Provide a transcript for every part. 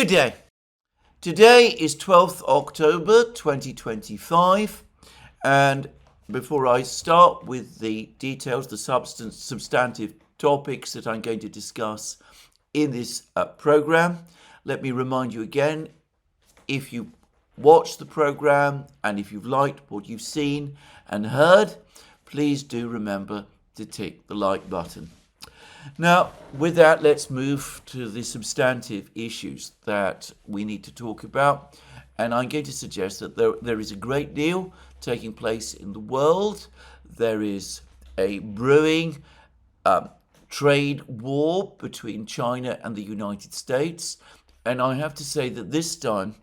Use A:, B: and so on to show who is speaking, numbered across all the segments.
A: Good day. Today is 12th October 2025, and before I start with the details, the substantive topics that I'm going to discuss in this program, let me remind you again, if you watched the program and if you've liked what you've seen and heard, please do remember to tick the like button. Now, with that, let's move to the substantive issues that we need to talk about. And I'm going to suggest that there is a great deal taking place in the world. There is a brewing trade war between China and the United States. And I have to say that this time,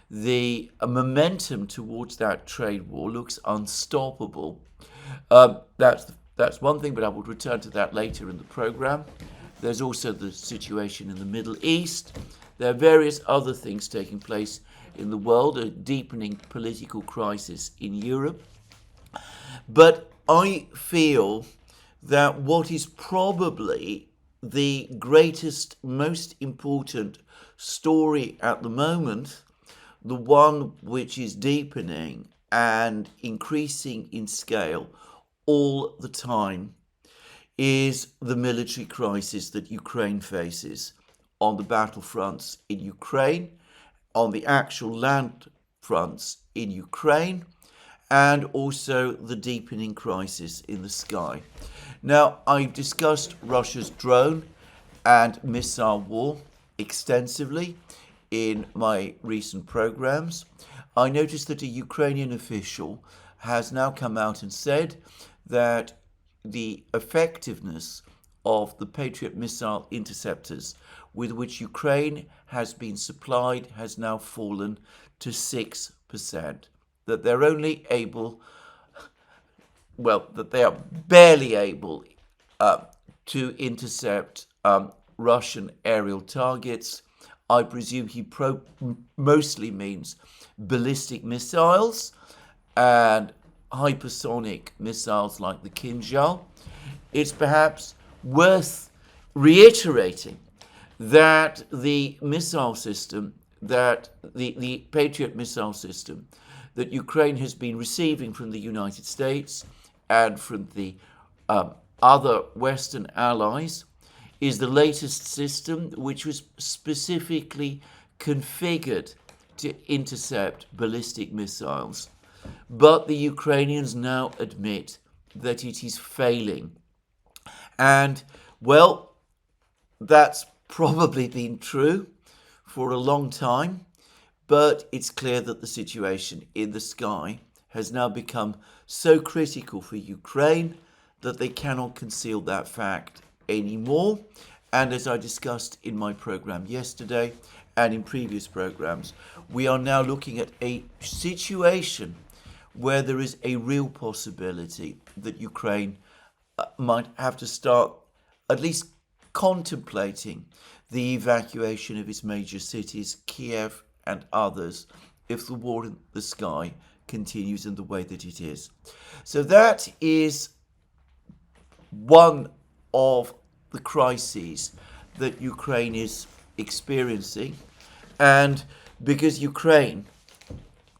A: the momentum towards that trade war looks unstoppable. That's one thing, but I will return to that later in the program. There's also the situation in the Middle East. There are various other things taking place in the world, a deepening political crisis in Europe. But I feel that what is probably the greatest, most important story at the moment, the one which is deepening and increasing in scale all the time, is the military crisis that Ukraine faces on the battlefronts in Ukraine, on the actual land fronts in Ukraine, and also the deepening crisis in the sky. Now, I've discussed Russia's drone and missile war extensively in my recent programs. I noticed that a Ukrainian official has now come out and said that the effectiveness of the Patriot missile interceptors with which Ukraine has been supplied has now fallen to 6%. That they're only able, that they are barely able to intercept Russian aerial targets. I presume he mostly means ballistic missiles and hypersonic missiles like the Kinjal. It's perhaps worth reiterating that the missile system, that the Patriot missile system that Ukraine has been receiving from the United States and from the other Western allies, is the latest system which was specifically configured to intercept ballistic missiles. But the Ukrainians now admit that it is failing. And, well, that's probably been true for a long time, but it's clear that the situation in the sky has now become so critical for Ukraine that they cannot conceal that fact anymore. And as I discussed in my program yesterday and in previous programs, we are now looking at a situation where there is a real possibility that Ukraine might have to start at least contemplating the evacuation of its major cities, Kiev and others, if the war in the sky continues in the way that it is. So that is one of the crises that Ukraine is experiencing. And because Ukraine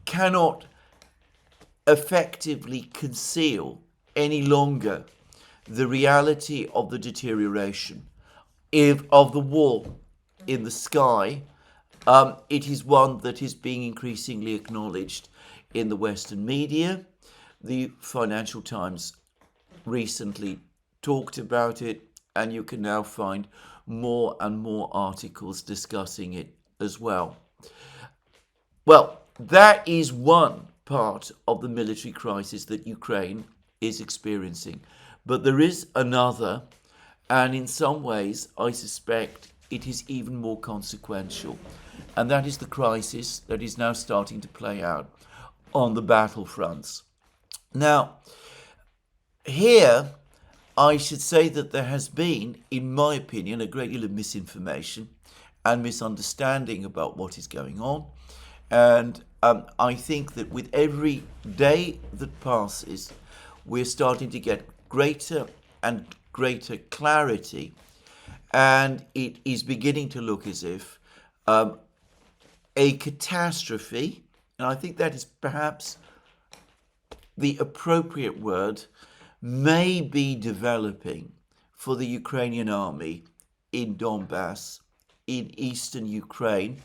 A: cannot effectively conceal any longer the reality of the deterioration of the war in the sky, it is one that is being increasingly acknowledged in the Western media. The Financial Times recently talked about it, and you can now find more and more articles discussing it as well. Well, that is one part of the military crisis that Ukraine is experiencing. But there is another, and in some ways, I suspect it is even more consequential. And that is the crisis that is now starting to play out on the battlefronts. Now, here, I should say that there has been, in my opinion, a great deal of misinformation and misunderstanding about what is going on. And I think that with every day that passes, we're starting to get greater and greater clarity. And it is beginning to look as if a catastrophe, and I think that is perhaps the appropriate word, may be developing for the Ukrainian army in Donbass, in eastern Ukraine,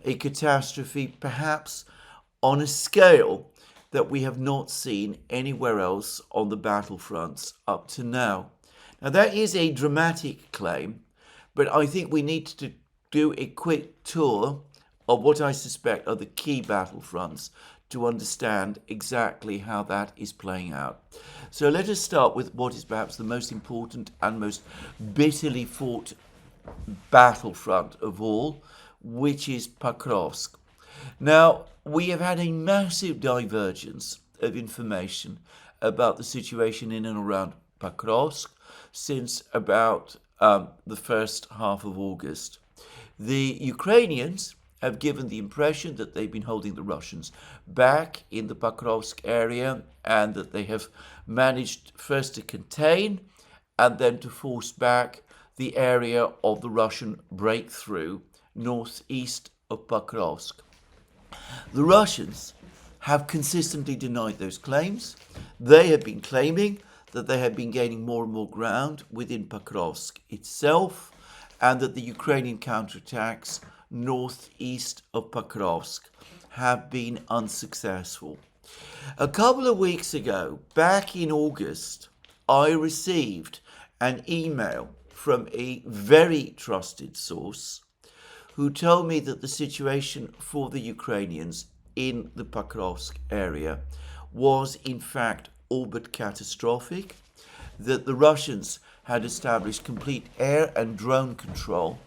A: a catastrophe perhaps on a scale that we have not seen anywhere else on the battlefronts up to now. Now, that is a dramatic claim, but I think we need to do a quick tour of what I suspect are the key battlefronts to understand exactly how that is playing out. So let us start with what is perhaps the most important and most bitterly fought battlefront of all, which is Pakrovsk. Now, we have had a massive divergence of information about the situation in and around Pakrovsk since about the first half of August. The Ukrainians have given the impression that they've been holding the Russians back in the Pakrovsk area and that they have managed first to contain and then to force back the area of the Russian breakthrough northeast of Pakrovsk. The Russians have consistently denied those claims. They have been claiming that they have been gaining more and more ground within Pakrovsk itself and that the Ukrainian counterattacks northeast of Pakrovsk have been unsuccessful. A couple of weeks ago, back in August, I received an email from a very trusted source who told me that the situation for the Ukrainians in the Pakrovsk area was in fact all but catastrophic, that the Russians had established complete air and drone control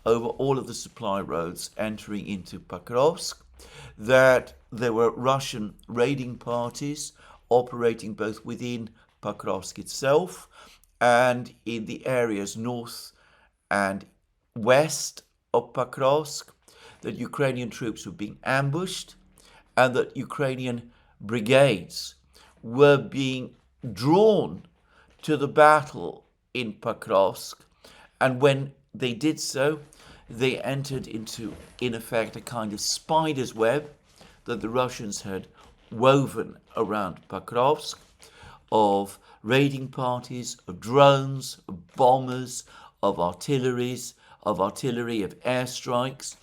A: over all of the supply roads entering into Pakrovsk, that there were Russian raiding parties operating both within Pakrovsk itself and in the areas north and west of Pakrovsk, that Ukrainian troops were being ambushed and that Ukrainian brigades were being drawn to the battle in Pakrovsk, and when they did so, they entered into, in effect, a kind of spider's web that the Russians had woven around Pakrovsk of raiding parties, of drones, of bombers, of artillery, of airstrikes,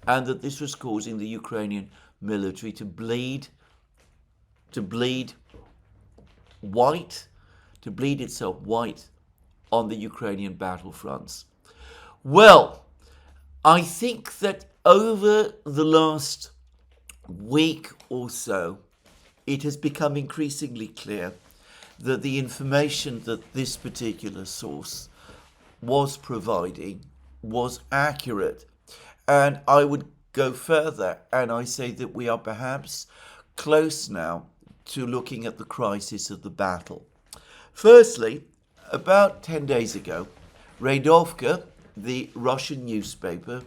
A: and that this was causing the Ukrainian military to bleed itself white on the Ukrainian battlefronts. Well, I think that over the last week or so, it has become increasingly clear that the information that this particular source was providing was accurate. And I would go further and I say that we are perhaps close now to looking at the crisis of the battle. Firstly, about 10 days ago, Radovka, the Russian newspaper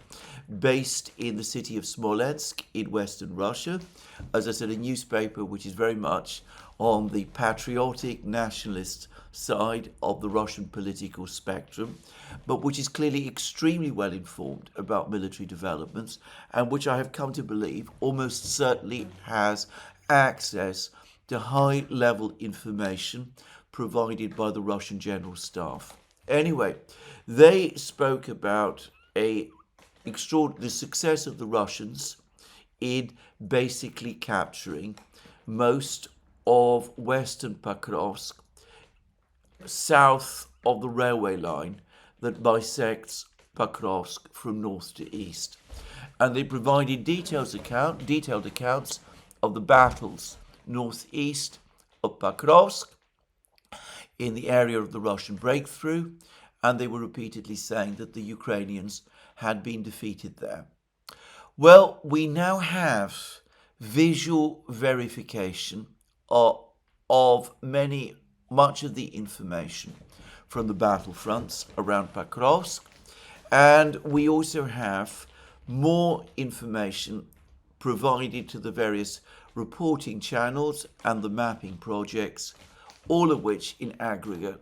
A: based in the city of Smolensk in Western Russia, as I said, a newspaper which is very much on the patriotic nationalist side of the Russian political spectrum, but which is clearly extremely well informed about military developments and which I have come to believe almost certainly has access to high-level information provided by the Russian General Staff. Anyway, they spoke about the success of the Russians in basically capturing most of western Pakrovsk, south of the railway line that bisects Pakrovsk from north to east. And they provided detailed accounts of the battles northeast of Pakrovsk in the area of the Russian breakthrough, and they were repeatedly saying that the Ukrainians had been defeated there. Well, we now have visual verification of much of the information from the battlefronts around Pakrovsk, and we also have more information provided to the various reporting channels and the mapping projects, all of which in aggregate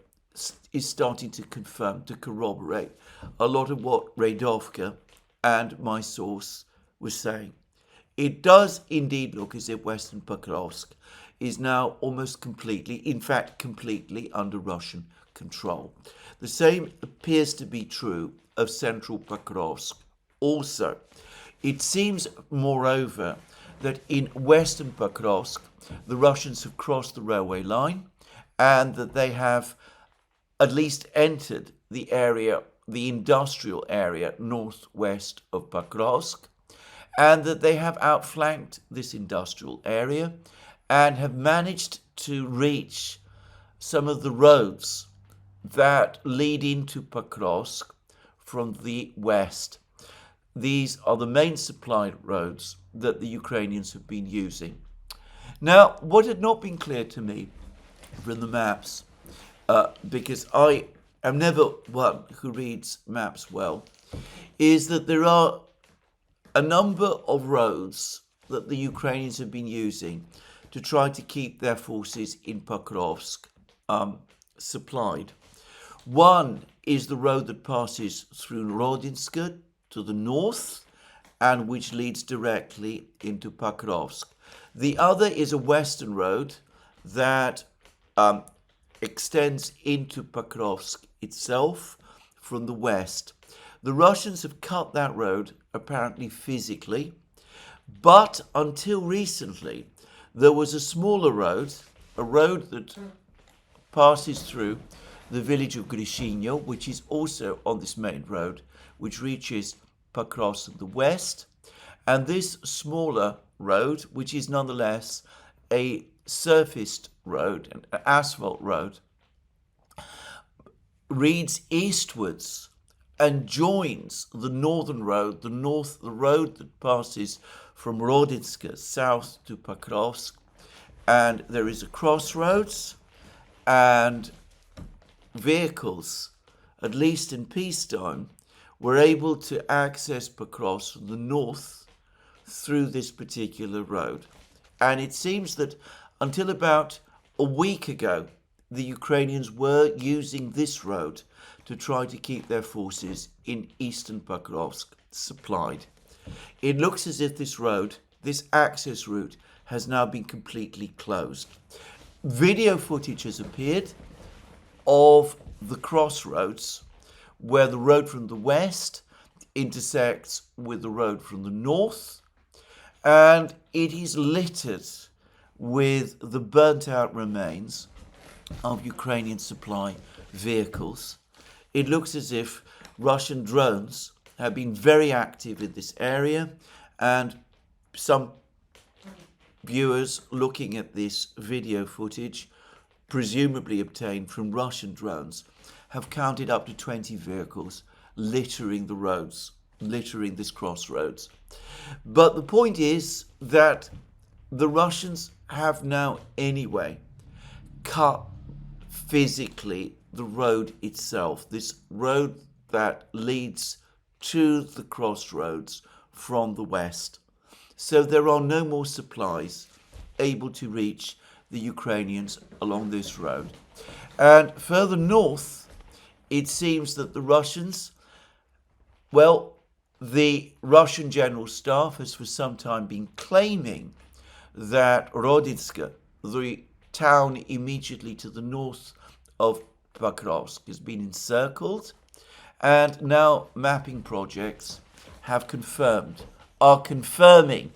A: is starting to confirm, to corroborate a lot of what Radovka and my source was saying. it does indeed look as if Western Pakrovsk is now almost completely, in fact, completely under Russian control. The same appears to be true of central Pakrovsk also. It seems, moreover, that in Western Pakrovsk, the Russians have crossed the railway line and that they have at least entered the area, the industrial area northwest of Pakrovsk, and that they have outflanked this industrial area and have managed to reach some of the roads that lead into Pakrovsk from the west. These are the main supply roads that the Ukrainians have been using. Now, what had not been clear to me from the maps, because I am never one who reads maps well, is that there are a number of roads that the Ukrainians have been using to try to keep their forces in Pakrovsk supplied. One is the road that passes through Rodinska to the north and which leads directly into Pakrovsk. The other is a western road that extends into Pakrovsk itself from the west. The Russians have cut that road, apparently physically, but until recently, there was a smaller road, a road that passes through the village of Grishinyo, which is also on this main road, which reaches Pakrovsk to the west. And this smaller road, which is nonetheless a surfaced road, an asphalt road, leads eastwards and joins the northern road, the road that passes from Rodinska south to Pakrovsk. And there is a crossroads, and vehicles, at least in peacetime, were able to access Pakrovsk from the north through this particular road. And it seems that until about a week ago, the Ukrainians were using this road to try to keep their forces in eastern Pakrovsk supplied. It looks as if this road, this access route, has now been completely closed. Video footage has appeared of the crossroads where the road from the west intersects with the road from the north, and it is littered with the burnt out remains of Ukrainian supply vehicles. It looks as if Russian drones have been very active in this area, and some viewers looking at this video footage, presumably obtained from Russian drones, have counted up to 20 vehicles littering the roads, littering this crossroads. But the point is that the Russians have now anyway cut physically the road itself, this road that leads to the crossroads from the west. So there are no more supplies able to reach the Ukrainians along this road. And further north, it seems that the Russians, well, the Russian General Staff has for some time been claiming that Rodinska, the town immediately to the north of Pakrovsk, has been encircled, and now mapping projects are confirming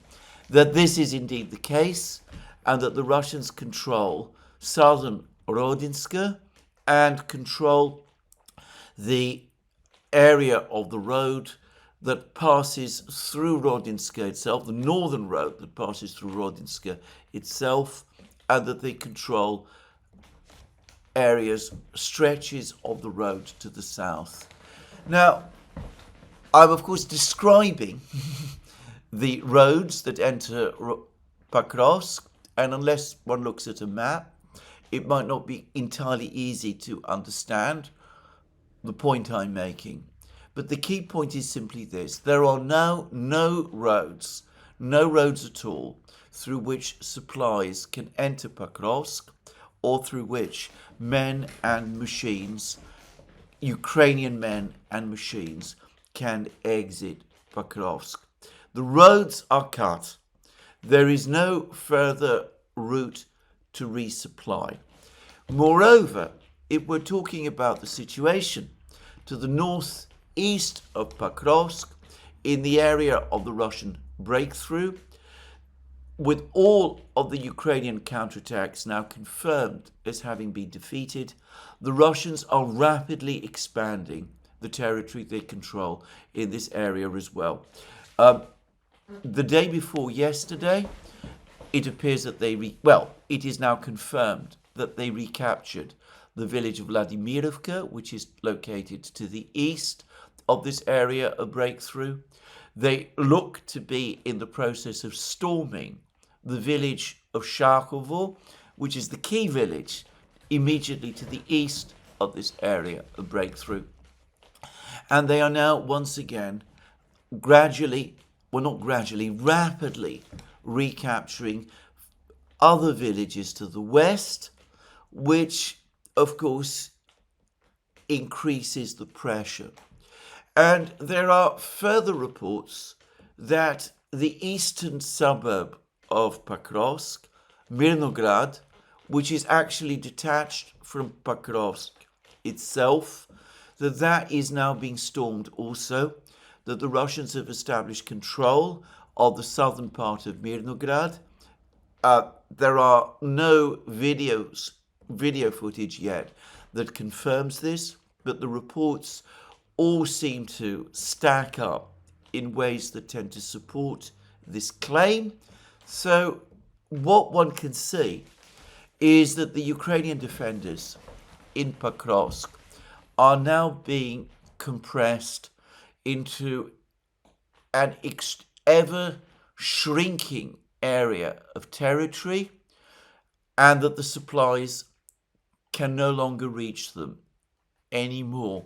A: that this is indeed the case, and that the Russians control southern Rodinska and control the area of the road that passes through Rodinska itself, the northern road that passes through Rodinska itself, and that they control areas, stretches of the road to the south. Now, I'm of course describing the roads that enter Pakrovsk, and unless one looks at a map, it might not be entirely easy to understand the point I'm making. But the key point is simply this: there are now no roads at all, through which supplies can enter Pakrovsk, or through which men and machines, Ukrainian men and machines, can exit Pakrovsk. The roads are cut. there is no further route to resupply. Moreover, if we're talking about the situation to the northeast of Pakrovsk, in the area of the Russian breakthrough, with all of the Ukrainian counterattacks now confirmed as having been defeated, the Russians are rapidly expanding the territory they control in this area as well. The day before yesterday, it appears that it is now confirmed that they recaptured the village of Vladimirovka, which is located to the east of this area of breakthrough. They look to be in the process of storming the village of Sharkovo, which is the key village immediately to the east of this area of breakthrough. And they are now once again rapidly recapturing other villages to the west, which of course increases the pressure. And there are further reports that the eastern suburb of Pakrovsk, Mirnograd, which is actually detached from Pakrovsk itself, that is now being stormed also, that the Russians have established control of the southern part of Mirnograd. There are no video footage yet that confirms this, but the reports all seem to stack up in ways that tend to support this claim. So what one can see is that the Ukrainian defenders in Pakrovsk are now being compressed into an ever shrinking area of territory, and that the supplies can no longer reach them anymore.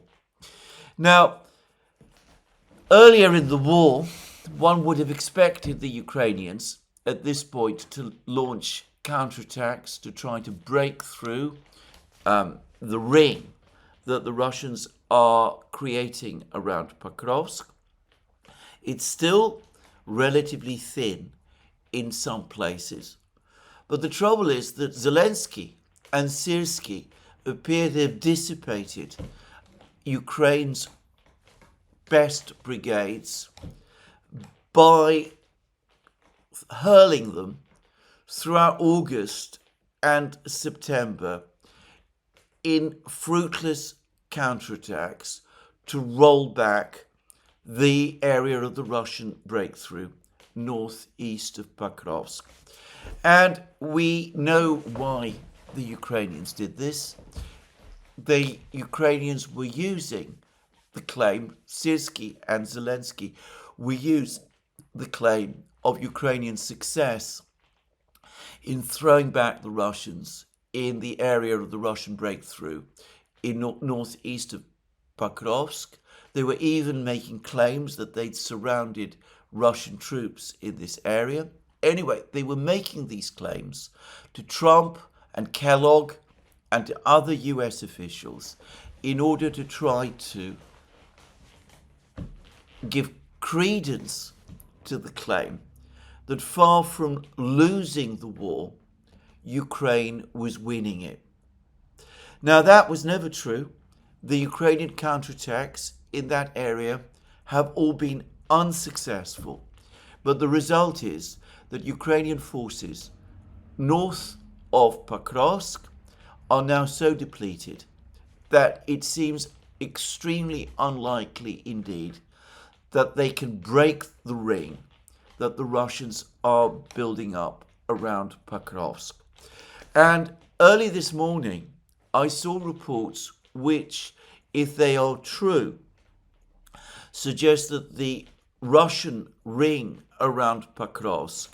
A: Now, earlier in the war, one would have expected the Ukrainians at this point to launch counterattacks to try to break through the ring that the Russians are creating around Pakrovsk. It's still relatively thin in some places. But the trouble is that Zelensky and Syrskyi appear to have dissipated Ukraine's best brigades by hurling them throughout August and September in fruitless counterattacks to roll back the area of the Russian breakthrough northeast of Pakrovsk. And we know why the Ukrainians did this. The Ukrainians were using the claim, Syrskyi and Zelensky were using the claim of Ukrainian success in throwing back the Russians in the area of the Russian breakthrough in northeast of Pakrovsk. They were even making claims that they'd surrounded Russian troops in this area. Anyway, they were making these claims to Trump and Kellogg and to other US officials in order to try to give credence to the claim that far from losing the war, Ukraine was winning it. Now, that was never true. The Ukrainian counterattacks in that area have all been unsuccessful. But the result is that Ukrainian forces north of Pakrovsk are now so depleted that it seems extremely unlikely indeed that they can break the ring that the Russians are building up around Pakrovsk. And early this morning, I saw reports which, if they are true, suggest that the Russian ring around Pakrovsk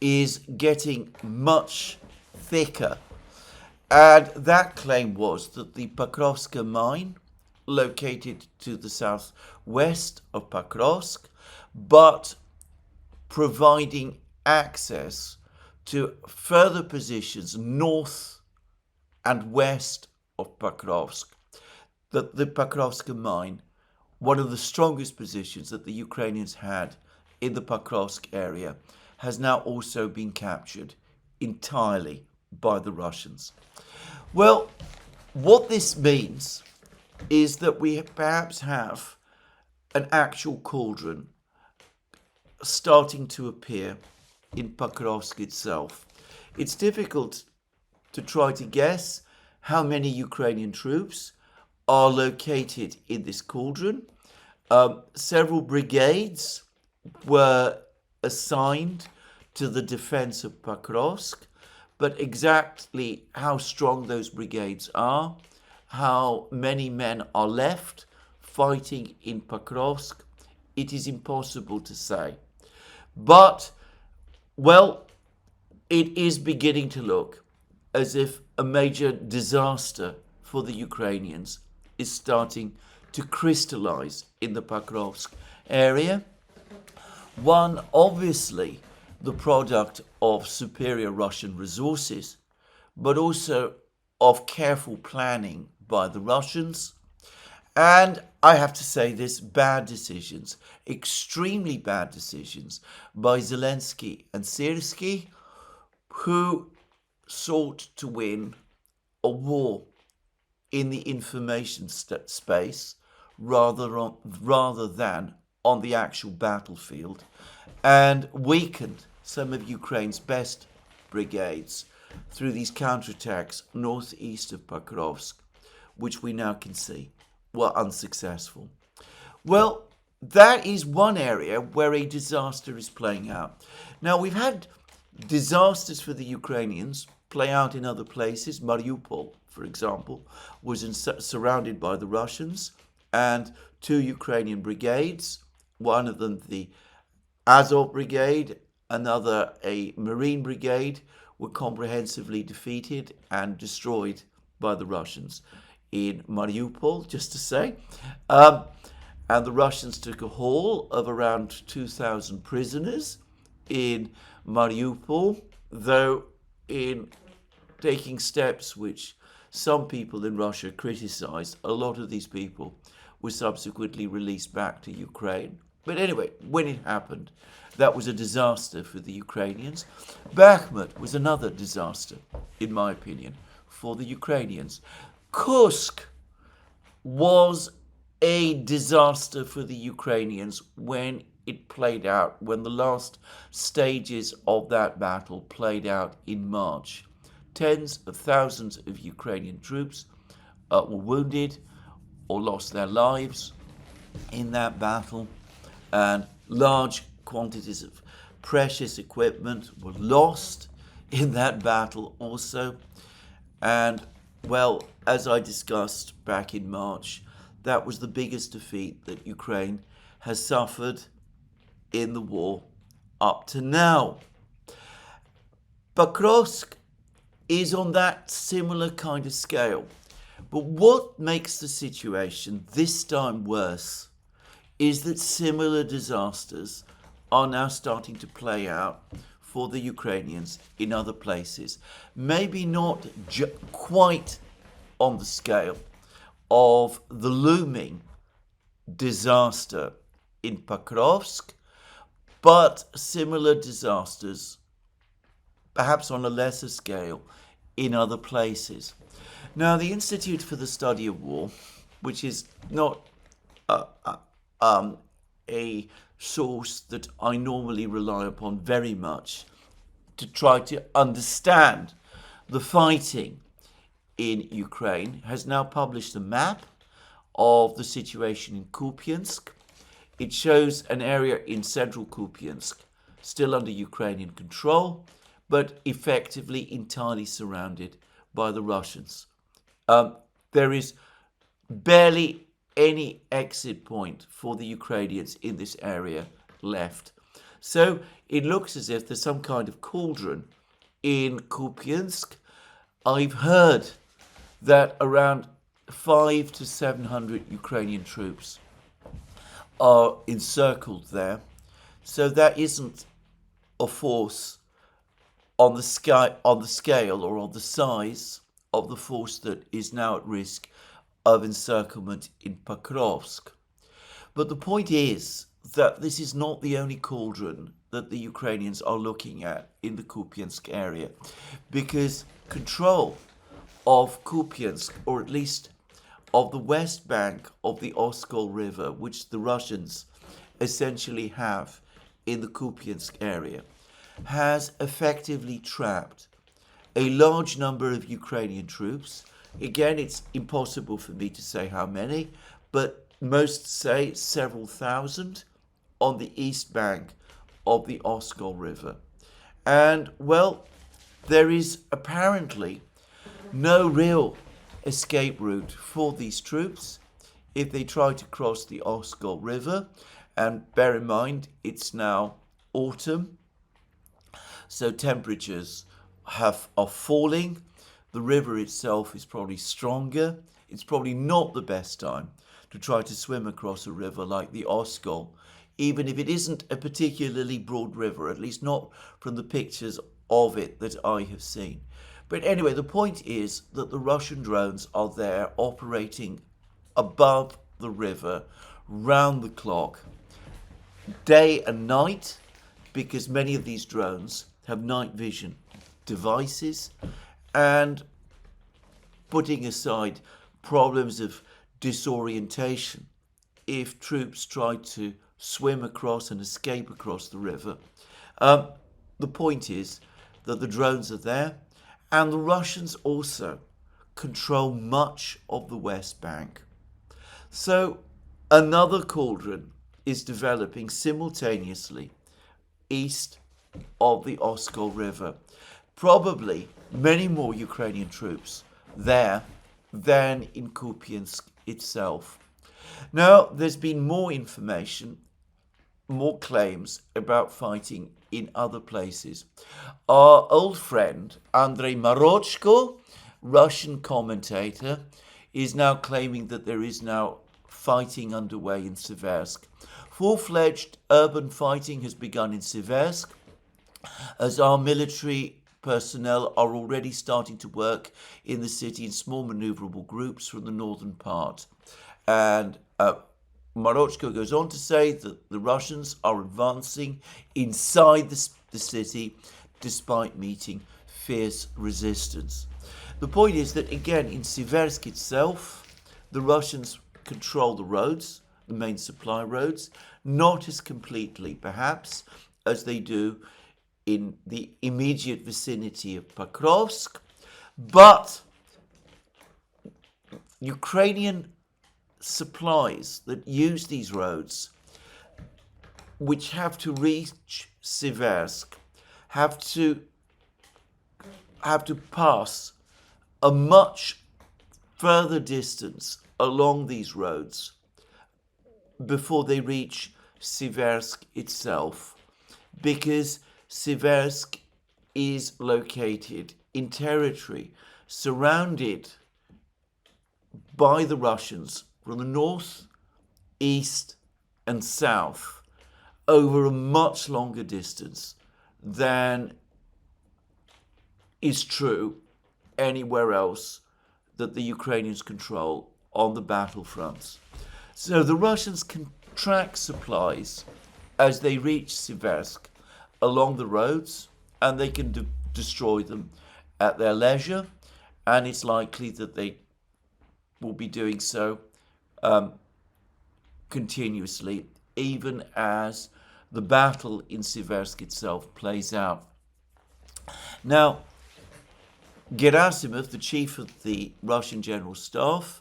A: is getting much thicker. And that claim was that the Pakrovsk mine, located to the southwest of Pakrovsk, but providing access to further positions north and west of Pakrovsk, that the Pakrovsk mine, one of the strongest positions that the Ukrainians had in the Pakrovsk area, has now also been captured entirely by the Russians. Well, what this means is that we perhaps have an actual cauldron starting to appear in Pakrovsk itself. It's difficult to try to guess how many Ukrainian troops are located in this cauldron. Several brigades were assigned to the defense of Pakrovsk, but exactly how strong those brigades are, how many men are left fighting in Pakrovsk, it is impossible to say. But, well, it is beginning to look as if a major disaster for the Ukrainians is starting to crystallize in the Pakrovsk area. One, obviously, the product of superior Russian resources, but also of careful planning by the Russians. And I have to say this, bad decisions, extremely bad decisions by Zelensky and Syrskyi, who sought to win a war in the information space rather than on the actual battlefield, and weakened some of Ukraine's best brigades through these counterattacks northeast of Pakrovsk, which we now can see were unsuccessful. Well, that is one area where a disaster is playing out. Now, we've had disasters for the Ukrainians play out in other places. Mariupol, for example, was surrounded by the Russians, and two Ukrainian brigades, one of them the Azov Brigade, another a Marine Brigade, were comprehensively defeated and destroyed by the Russians in Mariupol, just to say. And the Russians took a haul of around 2,000 prisoners in Mariupol, though in taking steps which some people in Russia criticized, a lot of these people were subsequently released back to Ukraine. But anyway, when it happened, that was a disaster for the Ukrainians. Bakhmut was another disaster, in my opinion, for the Ukrainians. Kursk was a disaster for the Ukrainians when it played out, when the last stages of that battle played out in March. Tens of thousands of Ukrainian troops were wounded or lost their lives in that battle, and large quantities of precious equipment were lost in that battle also. And, well, as I discussed back in March, that was the biggest defeat that Ukraine has suffered in the war up to now. Pakrovsk is on that similar kind of scale. But what makes the situation this time worse is that similar disasters are now starting to play out for the Ukrainians in other places. Maybe not quite on the scale of the looming disaster in Pakrovsk, but similar disasters, perhaps on a lesser scale, in other places. Now, the Institute for the Study of War, which is not a source that I normally rely upon very much to try to understand the fighting in Ukraine, has now published a map of the situation in Kupiansk. It shows an area in central Kupiansk still under Ukrainian control, but effectively entirely surrounded by the Russians. There is barely any exit point for the Ukrainians in this area left. So it looks as if there's some kind of cauldron in Kupiansk. I've heard that around 500 to 700 Ukrainian troops are encircled there. So that isn't a force on the scale or on the size of the force that is now at risk of encirclement in Pakrovsk. But the point is that this is not the only cauldron that the Ukrainians are looking at in the Kupiansk area, because control of Kupiansk, or at least of the west bank of the Oskol River, which the Russians essentially have in the Kupiansk area, has effectively trapped a large number of Ukrainian troops. Again, it's impossible for me to say how many, but most say several thousand on the east bank of the Oskol River. And, well, there is apparently no real escape route for these troops if they try to cross the Oskol River. And bear in mind, it's now autumn, so temperatures are falling. The river itself is probably stronger. It's probably not the best time to try to swim across a river like the Oskol, even if it isn't a particularly broad river, at least not from the pictures of it that I have seen. But anyway, the point is that the Russian drones are there operating above the river, round the clock, day and night, because many of these drones have night vision devices. And putting aside problems of disorientation, if troops try to swim across and escape across the river, the point is that the drones are there, and the Russians also control much of the West Bank. So another cauldron is developing simultaneously east of the Oskol River. Probably many more Ukrainian troops there than in Kupiansk itself. Now, there's been more information, more claims about fighting in other places. Our old friend Andrei Marochko, Russian commentator, is now claiming that there is now fighting underway in Seversk. Full-fledged urban fighting has begun in Seversk, as our military personnel are already starting to work in the city in small maneuverable groups from the northern part. And Marochko goes on to say that the Russians are advancing inside the city despite meeting fierce resistance. The point is that, again, in Seversk itself, the Russians control the roads, the main supply roads, not as completely, perhaps, as they do in the immediate vicinity of Pakrovsk, but Ukrainian supplies that use these roads, which have to reach Seversk, have to pass a much further distance along these roads before they reach Seversk itself, because Seversk is located in territory surrounded by the Russians from the north, east, and south over a much longer distance than is true anywhere else that the Ukrainians control on the battlefronts. So the Russians can track supplies as they reach Seversk along the roads, and they can destroy them at their leisure, and it's likely that they will be doing so continuously, even as the battle in Seversk itself plays out. Now, Gerasimov, the chief of the Russian General Staff,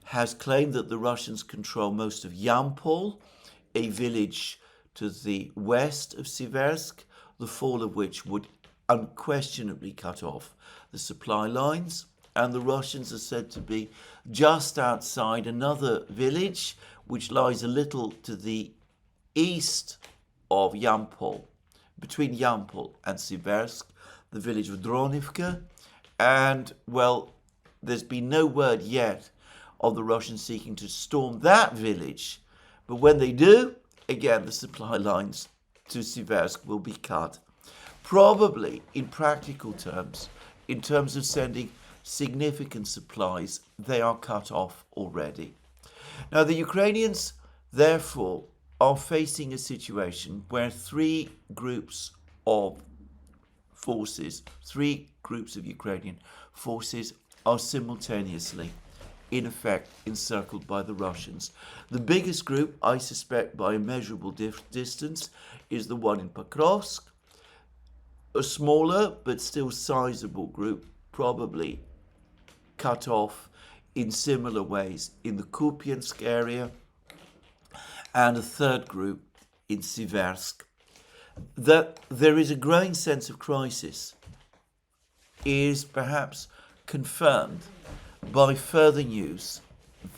A: has claimed that the Russians control most of Yampol, a village to the west of Seversk, the fall of which would unquestionably cut off the supply lines. And the Russians are said to be just outside another village, which lies a little to the east of Yampol, between Yampol and Seversk, the village of Dronivka. And, well, there's been no word yet of the Russians seeking to storm that village. But when they do, again, the supply lines to Seversk will be cut. Probably, in practical terms, in terms of sending significant supplies, they are cut off already. Now, the Ukrainians, therefore, are facing a situation where three groups of forces, three groups of Ukrainian forces are simultaneously, in effect, encircled by the Russians. The biggest group, I suspect by a measurable distance, is the one in Pakrovsk. A smaller but still sizable group, probably cut off in similar ways in the Kupiansk area, and a third group in Siversk. That there is a growing sense of crisis is perhaps confirmed by further news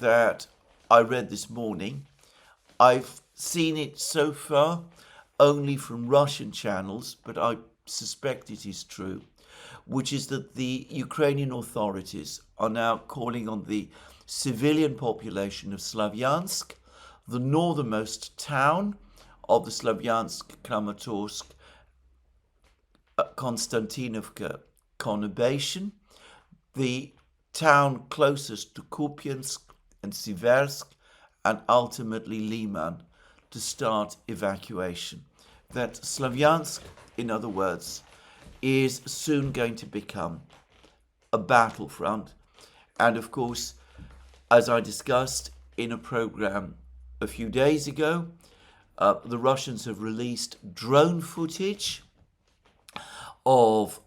A: that I read this morning. I've seen it so far only from Russian channels, but I suspect it is true, which is that the Ukrainian authorities are now calling on the civilian population of Slavyansk, the northernmost town of the Slavyansk-Kramatorsk Konstantinovka conurbation, the town closest to Kupiansk and Siversk, and ultimately Liman, to start evacuation. That Slavyansk, in other words, is soon going to become a battlefront. And of course, as I discussed in a program a few days ago, the Russians have released drone footage of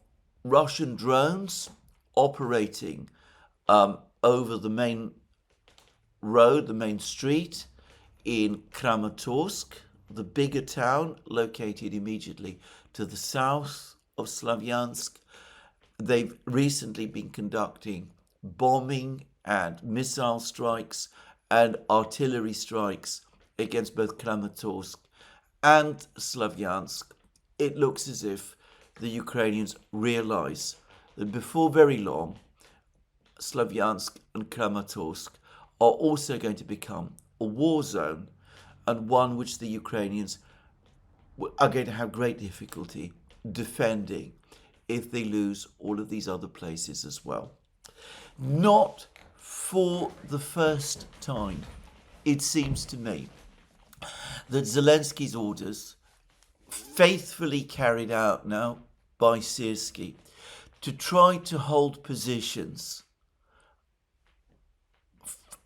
A: Russian drones operating over the main road, the main street in Kramatorsk, the bigger town located immediately to the south of Slavyansk. They've recently been conducting bombing and missile strikes and artillery strikes against both Kramatorsk and Slavyansk. It looks as if the Ukrainians realize that before very long, Slavyansk and Kramatorsk are also going to become a war zone, and one which the Ukrainians are going to have great difficulty defending if they lose all of these other places as well. Not for the first time, it seems to me, that Zelensky's orders, faithfully carried out now by Syrskyi, to try to hold positions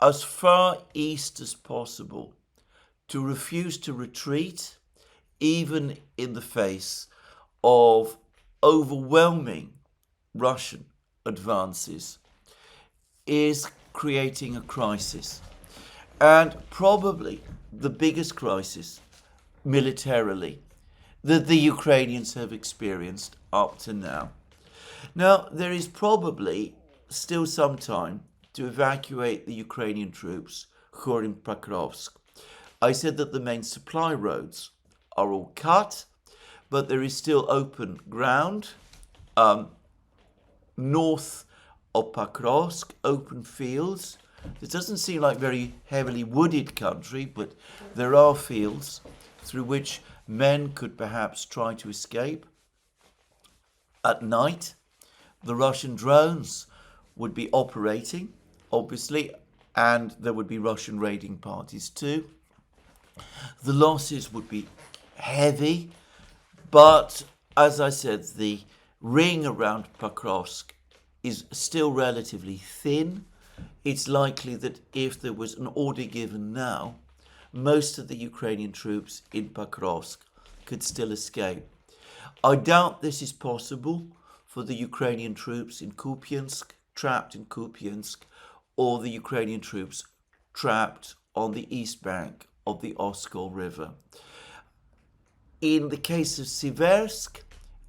A: as far east as possible, to refuse to retreat, even in the face of overwhelming Russian advances, is creating a crisis. And probably the biggest crisis militarily that the Ukrainians have experienced up to now. Now, there is probably still some time to evacuate the Ukrainian troops who are in Pakrovsk. I said that the main supply roads are all cut, but there is still open ground north of Pakrovsk, open fields. It doesn't seem like very heavily wooded country, but there are fields through which men could perhaps try to escape. At night, the Russian drones would be operating, obviously, and there would be Russian raiding parties too. The losses would be heavy, but as I said, the ring around Pakrovsk is still relatively thin. It's likely that if there was an order given now, most of the Ukrainian troops in Pakrovsk could still escape. I doubt this is possible for the Ukrainian troops in Kupiansk, trapped in Kupiansk, or the Ukrainian troops trapped on the east bank of the Oskol River. In the case of Siversk,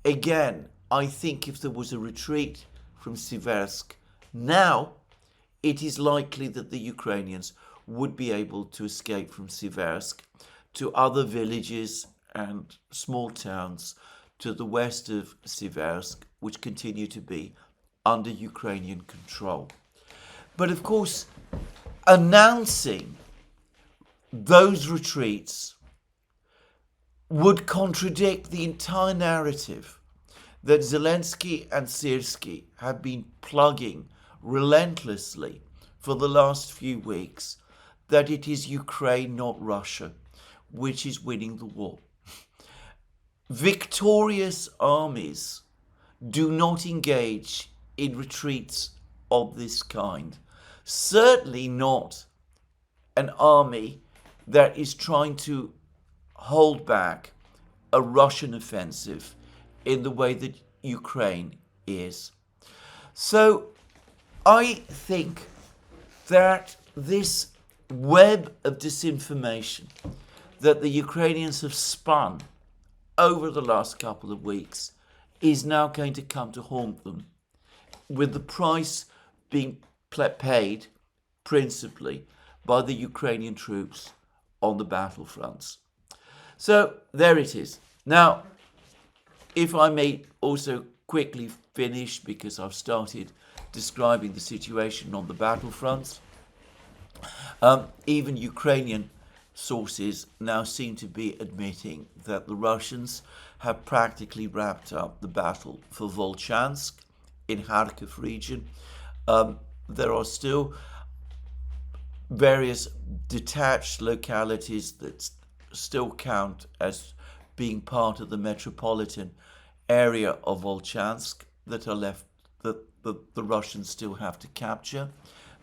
A: again, I think if there was a retreat from Siversk now, it is likely that the Ukrainians would be able to escape from Siversk to other villages and small towns to the west of Siversk, which continue to be under Ukrainian control. But of course, announcing those retreats would contradict the entire narrative that Zelensky and Syrskyi have been plugging relentlessly for the last few weeks, that it is Ukraine, not Russia, which is winning the war. Victorious armies do not engage in retreats of this kind. Certainly not an army that is trying to hold back a Russian offensive in the way that Ukraine is. So I think that this web of disinformation that the Ukrainians have spun over the last couple of weeks is now going to come to haunt them, with the price being paid principally by the Ukrainian troops on the battlefronts. So there it is. Now, if I may also quickly finish, because I've started describing the situation on the battlefronts, even Ukrainian sources now seem to be admitting that the Russians have practically wrapped up the battle for Volchansk in Kharkiv region. There are still various detached localities that still count as being part of the metropolitan area of Volchansk that are left, that the Russians still have to capture.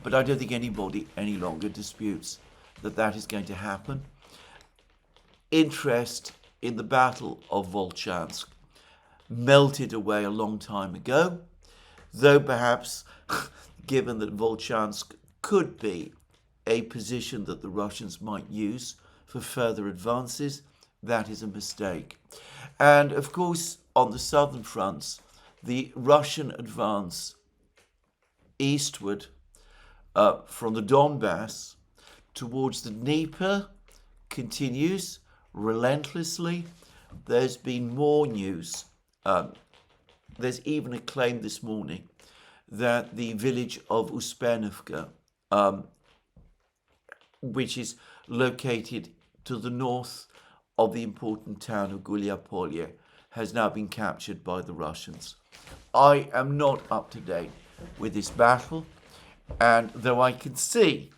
A: But I don't think anybody any longer disputes that that is going to happen. Interest in the Battle of Volchansk melted away a long time ago, though perhaps given that Volchansk could be a position that the Russians might use for further advances, that is a mistake. And of course, on the southern fronts, the Russian advance eastward from the Donbass towards the Dnieper continues relentlessly. There's been more news. There's even a claim this morning that the village of Uspenovka, which is located to the north of the important town of Gulyapolye, has now been captured by the Russians. I am not up to date with this battle, and though I can see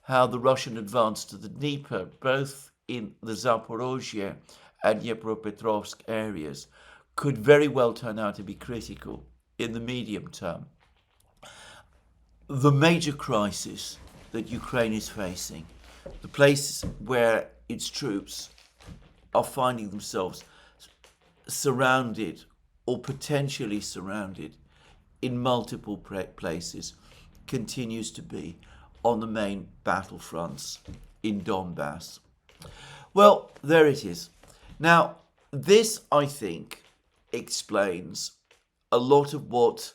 A: how the Russian advance to the Dnieper, both in the Zaporozhye and Dnipropetrovsk areas, could very well turn out to be critical in the medium term. The major crisis that Ukraine is facing, the places where its troops are finding themselves surrounded or potentially surrounded in multiple places, continues to be on the main battlefronts in Donbass. Well, there it is. Now, this, I think, explains a lot of what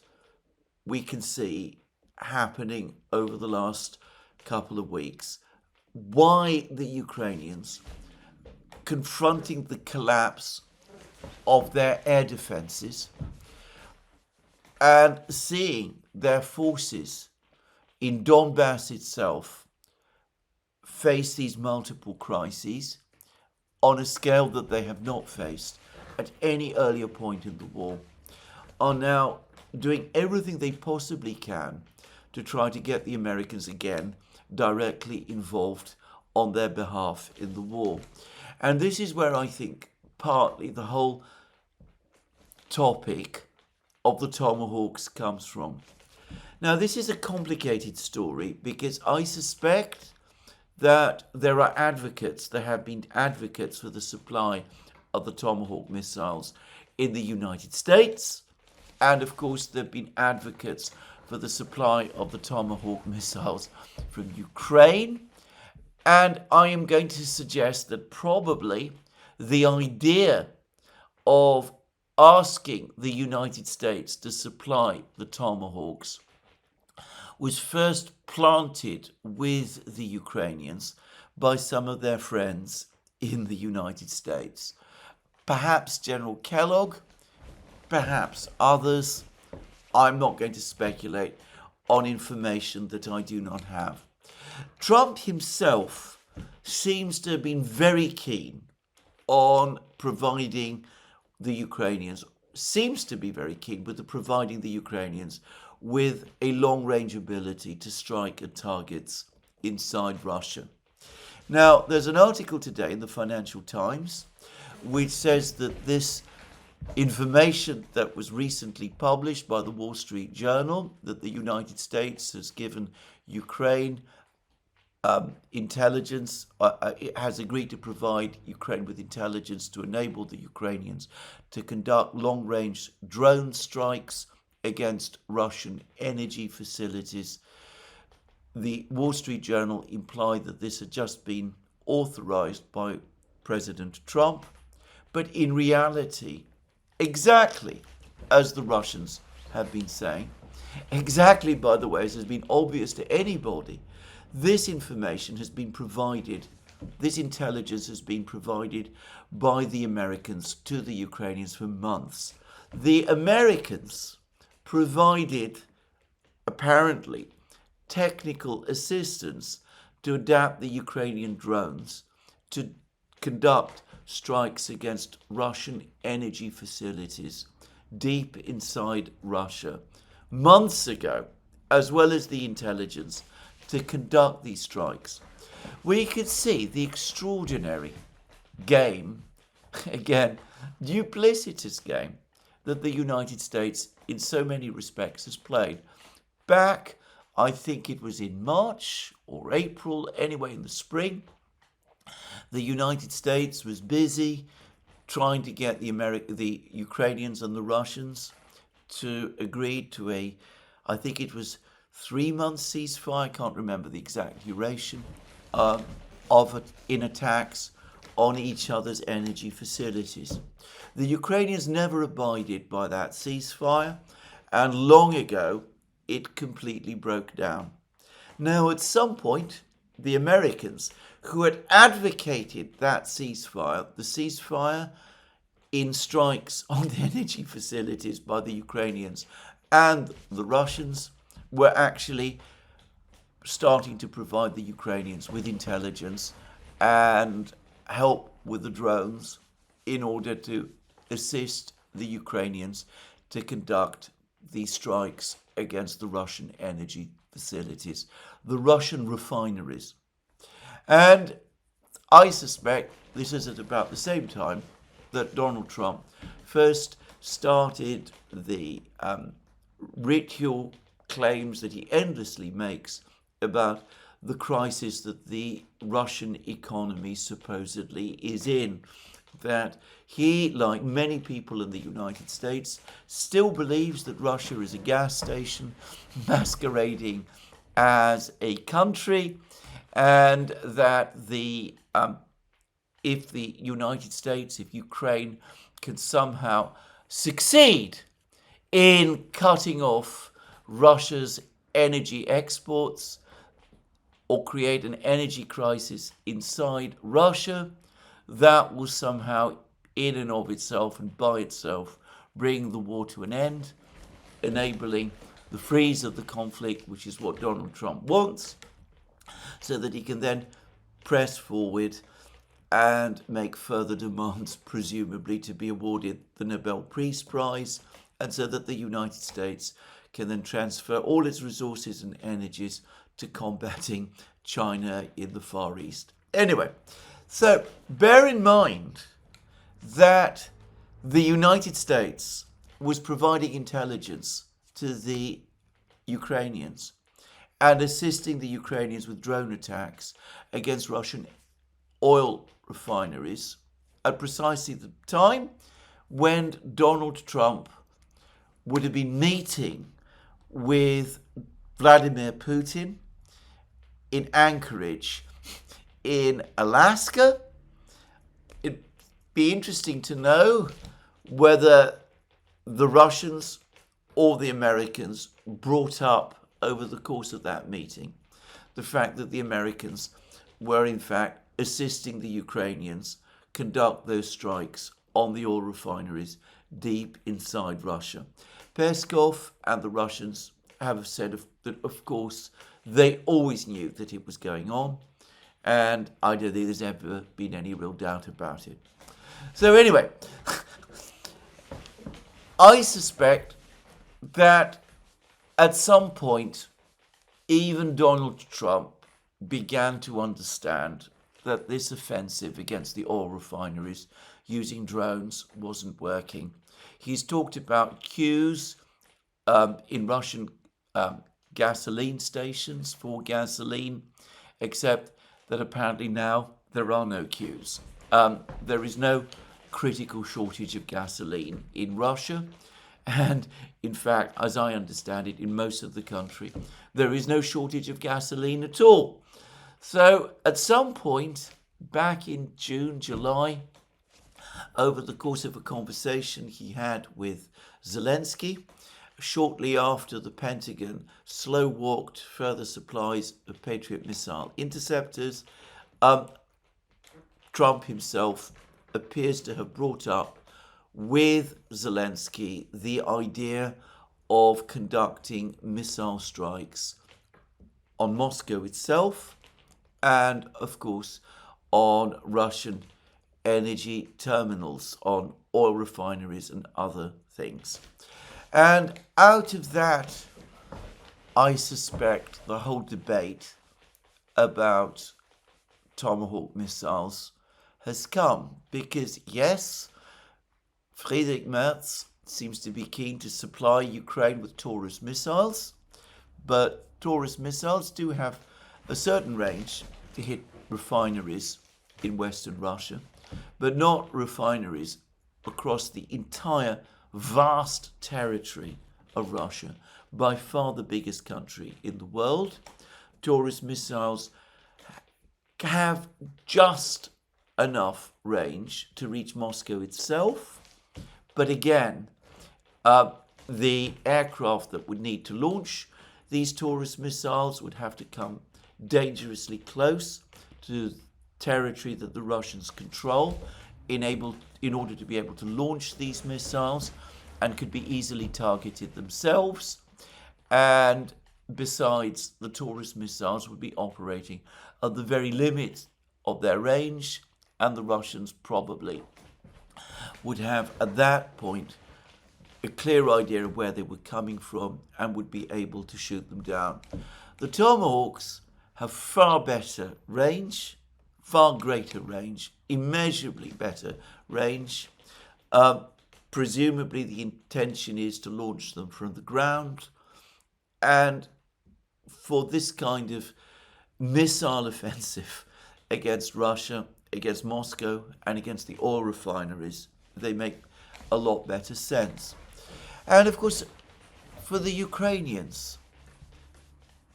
A: we can see happening over the last couple of weeks. Why the Ukrainians, confronting the collapse of their air defenses and seeing their forces in Donbass itself face these multiple crises on a scale that they have not faced at any earlier point in the war, are now doing everything they possibly can to try to get the Americans again directly involved on their behalf in the war. And this is where I think partly the whole topic of the Tomahawks comes from. Now, this is a complicated story because I suspect that there have been advocates for the supply of the Tomahawk missiles in the United States. And of course, there have been advocates for the supply of the Tomahawk missiles from Ukraine. And I am going to suggest that probably the idea of asking the United States to supply the Tomahawks was first planted with the Ukrainians by some of their friends in the United States. Perhaps General Kellogg, perhaps others. I'm not going to speculate on information that I do not have. Trump himself seems to have been very keen on providing the Ukrainians, providing the Ukrainians with a long-range ability to strike at targets inside Russia. Now, there's an article today in the Financial Times which says that this information that was recently published by the Wall Street Journal, that the United States has given Ukraine intelligence, it has agreed to provide Ukraine with intelligence to enable the Ukrainians to conduct long-range drone strikes against Russian energy facilities. The Wall Street Journal implied that this had just been authorized by President Trump, but in reality, exactly as the Russians have been saying, exactly, by the way, as has been obvious to anybody, this information has been provided, this intelligence has been provided by the Americans to the Ukrainians for months. The Americans provided, apparently, technical assistance to adapt the Ukrainian drones to conduct strikes against Russian energy facilities deep inside Russia months ago, as well as the intelligence to conduct these strikes. We could see the extraordinary game, again, duplicitous game, that the United States in so many respects has played. Back, I think it was in March or April, anyway in the spring, the United States was busy trying to get the Ukrainians and the Russians to agree to I think it was 3-month ceasefire, I can't remember the exact duration, in attacks on each other's energy facilities. The Ukrainians never abided by that ceasefire, and long ago it completely broke down. Now, at some point, the Americans, who had advocated that ceasefire, the ceasefire in strikes on the energy facilities by the Ukrainians and the Russians, were actually starting to provide the Ukrainians with intelligence and help with the drones in order to assist the Ukrainians to conduct these strikes against the Russian energy facilities, the Russian refineries. And I suspect this is at about the same time that Donald Trump first started the ritual claims that he endlessly makes about the crisis that the Russian economy supposedly is in. That he, like many people in the United States, still believes that Russia is a gas station masquerading as a country, and that if the United States, if Ukraine can somehow succeed in cutting off Russia's energy exports or create an energy crisis inside Russia, that will somehow, in and of itself and by itself, bring the war to an end, enabling the freeze of the conflict, which is what Donald Trump wants, so that he can then press forward and make further demands, presumably to be awarded the Nobel Peace Prize, and so that the United States can then transfer all its resources and energies to combating China in the Far East. Anyway, so bear in mind that the United States was providing intelligence to the Ukrainians and assisting the Ukrainians with drone attacks against Russian oil refineries at precisely the time when Donald Trump would have been meeting with Vladimir Putin in Anchorage in Alaska. It'd be interesting to know whether the Russians or the Americans brought up over the course of that meeting the fact that the Americans were in fact assisting the Ukrainians conduct those strikes on the oil refineries deep inside Russia. Peskov and the Russians have said that, of course, they always knew that it was going on, and I don't think there's ever been any real doubt about it. So anyway, I suspect that at some point, even Donald Trump began to understand that this offensive against the oil refineries using drones wasn't working. He's talked about queues in Russian gasoline stations for gasoline, except that apparently now there are no queues. There is no critical shortage of gasoline in Russia. And in fact, as I understand it, in most of the country, there is no shortage of gasoline at all. So at some point back in June, July, over the course of a conversation he had with Zelensky, shortly after the Pentagon slow-walked further supplies of Patriot missile interceptors, Trump himself appears to have brought up with Zelensky the idea of conducting missile strikes on Moscow itself and, of course, on Russian energy terminals, on oil refineries and other things. And out of that, I suspect the whole debate about Tomahawk missiles has come. Because, yes, Friedrich Merz seems to be keen to supply Ukraine with Taurus missiles, but Taurus missiles do have a certain range to hit refineries in Western Russia, but not refineries across the entire vast territory of Russia, by far the biggest country in the world. Taurus missiles have just enough range to reach Moscow itself, but again, the aircraft that would need to launch these Taurus missiles would have to come dangerously close to territory that the Russians control in order to be able to launch these missiles, and could be easily targeted themselves. And besides, the Taurus missiles would be operating at the very limit of their range, and the Russians probably would have at that point a clear idea of where they were coming from and would be able to shoot them down. The Tomahawks have far better range, far greater range, immeasurably better range. Presumably the intention is to launch them from the ground. And for this kind of missile offensive against Russia, against Moscow, and against the oil refineries, they make a lot better sense. And of course, for the Ukrainians,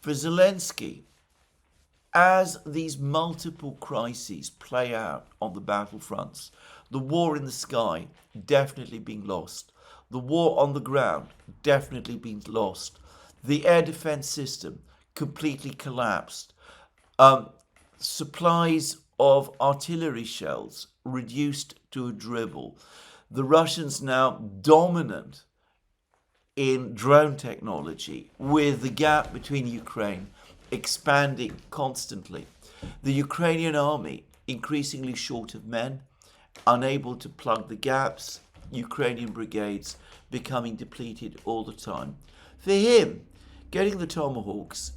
A: for Zelensky, as these multiple crises play out on the battlefronts, the war in the sky definitely being lost, the war on the ground definitely being lost, the air defense system completely collapsed, supplies of artillery shells reduced to a dribble, the Russians now dominant in drone technology, with the gap between Ukraine expanding constantly, the Ukrainian army increasingly short of men, unable to plug the gaps, Ukrainian brigades becoming depleted all the time. For him, getting the Tomahawks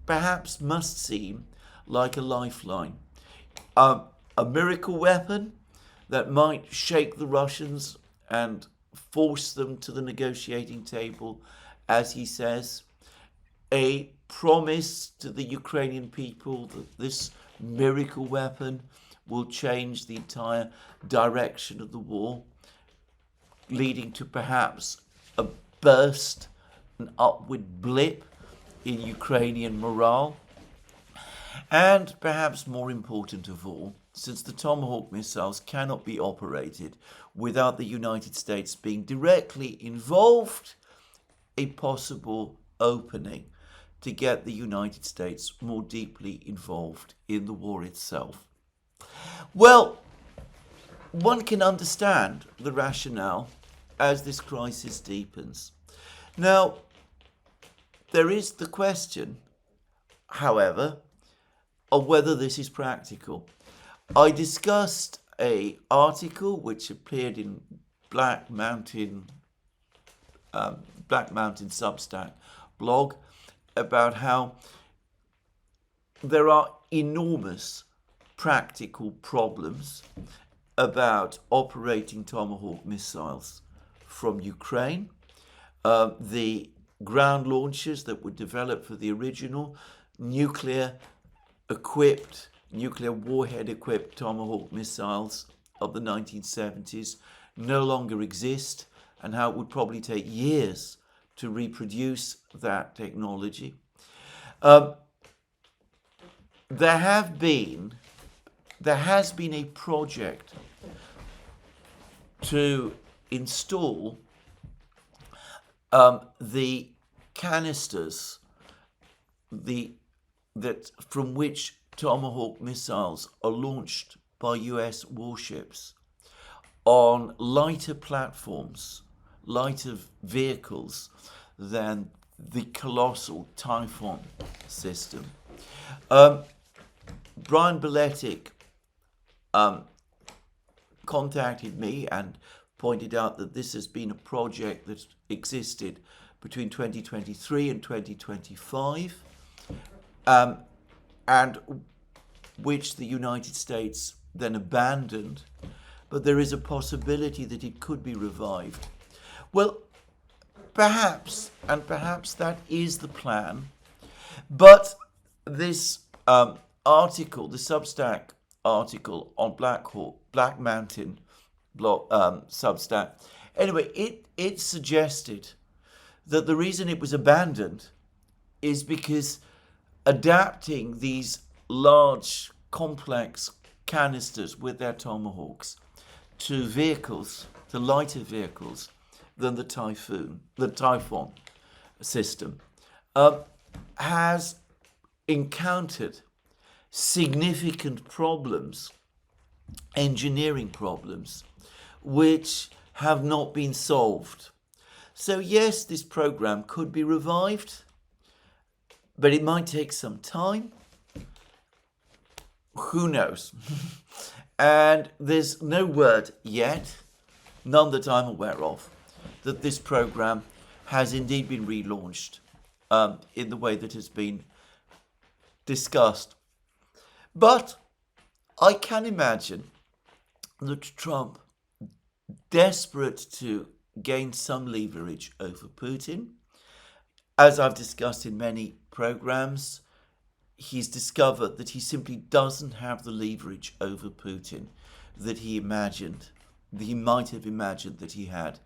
A: perhaps must seem like a lifeline, a miracle weapon that might shake the Russians and force them to the negotiating table, as he says, a promise to the Ukrainian people that this miracle weapon will change the entire direction of the war, leading to perhaps a burst, an upward blip in Ukrainian morale. And perhaps more important of all, since the Tomahawk missiles cannot be operated without the United States being directly involved, a possible opening to get the United States more deeply involved in the war itself. Well, one can understand the rationale as this crisis deepens. Now, there is the question, however, of whether this is practical. I discussed an article which appeared in Black Mountain Substack blog about how there are enormous practical problems about operating Tomahawk missiles from Ukraine. The ground launchers that were developed for the original nuclear warhead-equipped Tomahawk missiles of the 1970s no longer exist, and how it would probably take years to reproduce that technology. There has been a project to install the canisters from which Tomahawk missiles are launched by US warships on lighter platforms, lighter vehicles than the colossal Typhon system. Brian Beletic contacted me and pointed out that this has been a project that existed between 2023 and 2025, and which the United States then abandoned, but there is a possibility that it could be revived. Well, perhaps that is the plan, but this article, the Substack article on Black Mountain Substack, anyway, it suggested that the reason it was abandoned is because adapting these large, complex canisters with their Tomahawks to vehicles, to lighter vehicles than the Typhon system, has encountered significant problems, engineering problems, which have not been solved. So yes, this program could be revived, but it might take some time. Who knows? And there's no word yet, none that I'm aware of, that this program has indeed been relaunched in the way that has been discussed. But I can imagine that Trump, desperate to gain some leverage over Putin, as I've discussed in many programs, he's discovered that he simply doesn't have the leverage over Putin that he might have imagined that he had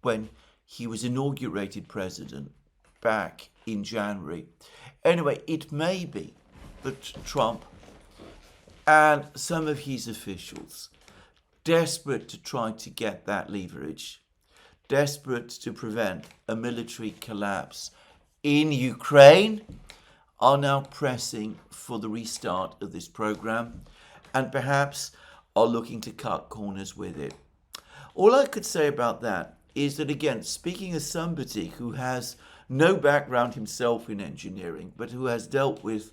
A: when he was inaugurated president back in January. Anyway, it may be that Trump and some of his officials, desperate to try to get that leverage, desperate to prevent a military collapse in Ukraine, are now pressing for the restart of this program and perhaps are looking to cut corners with it. All I could say about that is that, again, speaking as somebody who has no background himself in engineering, but who has dealt with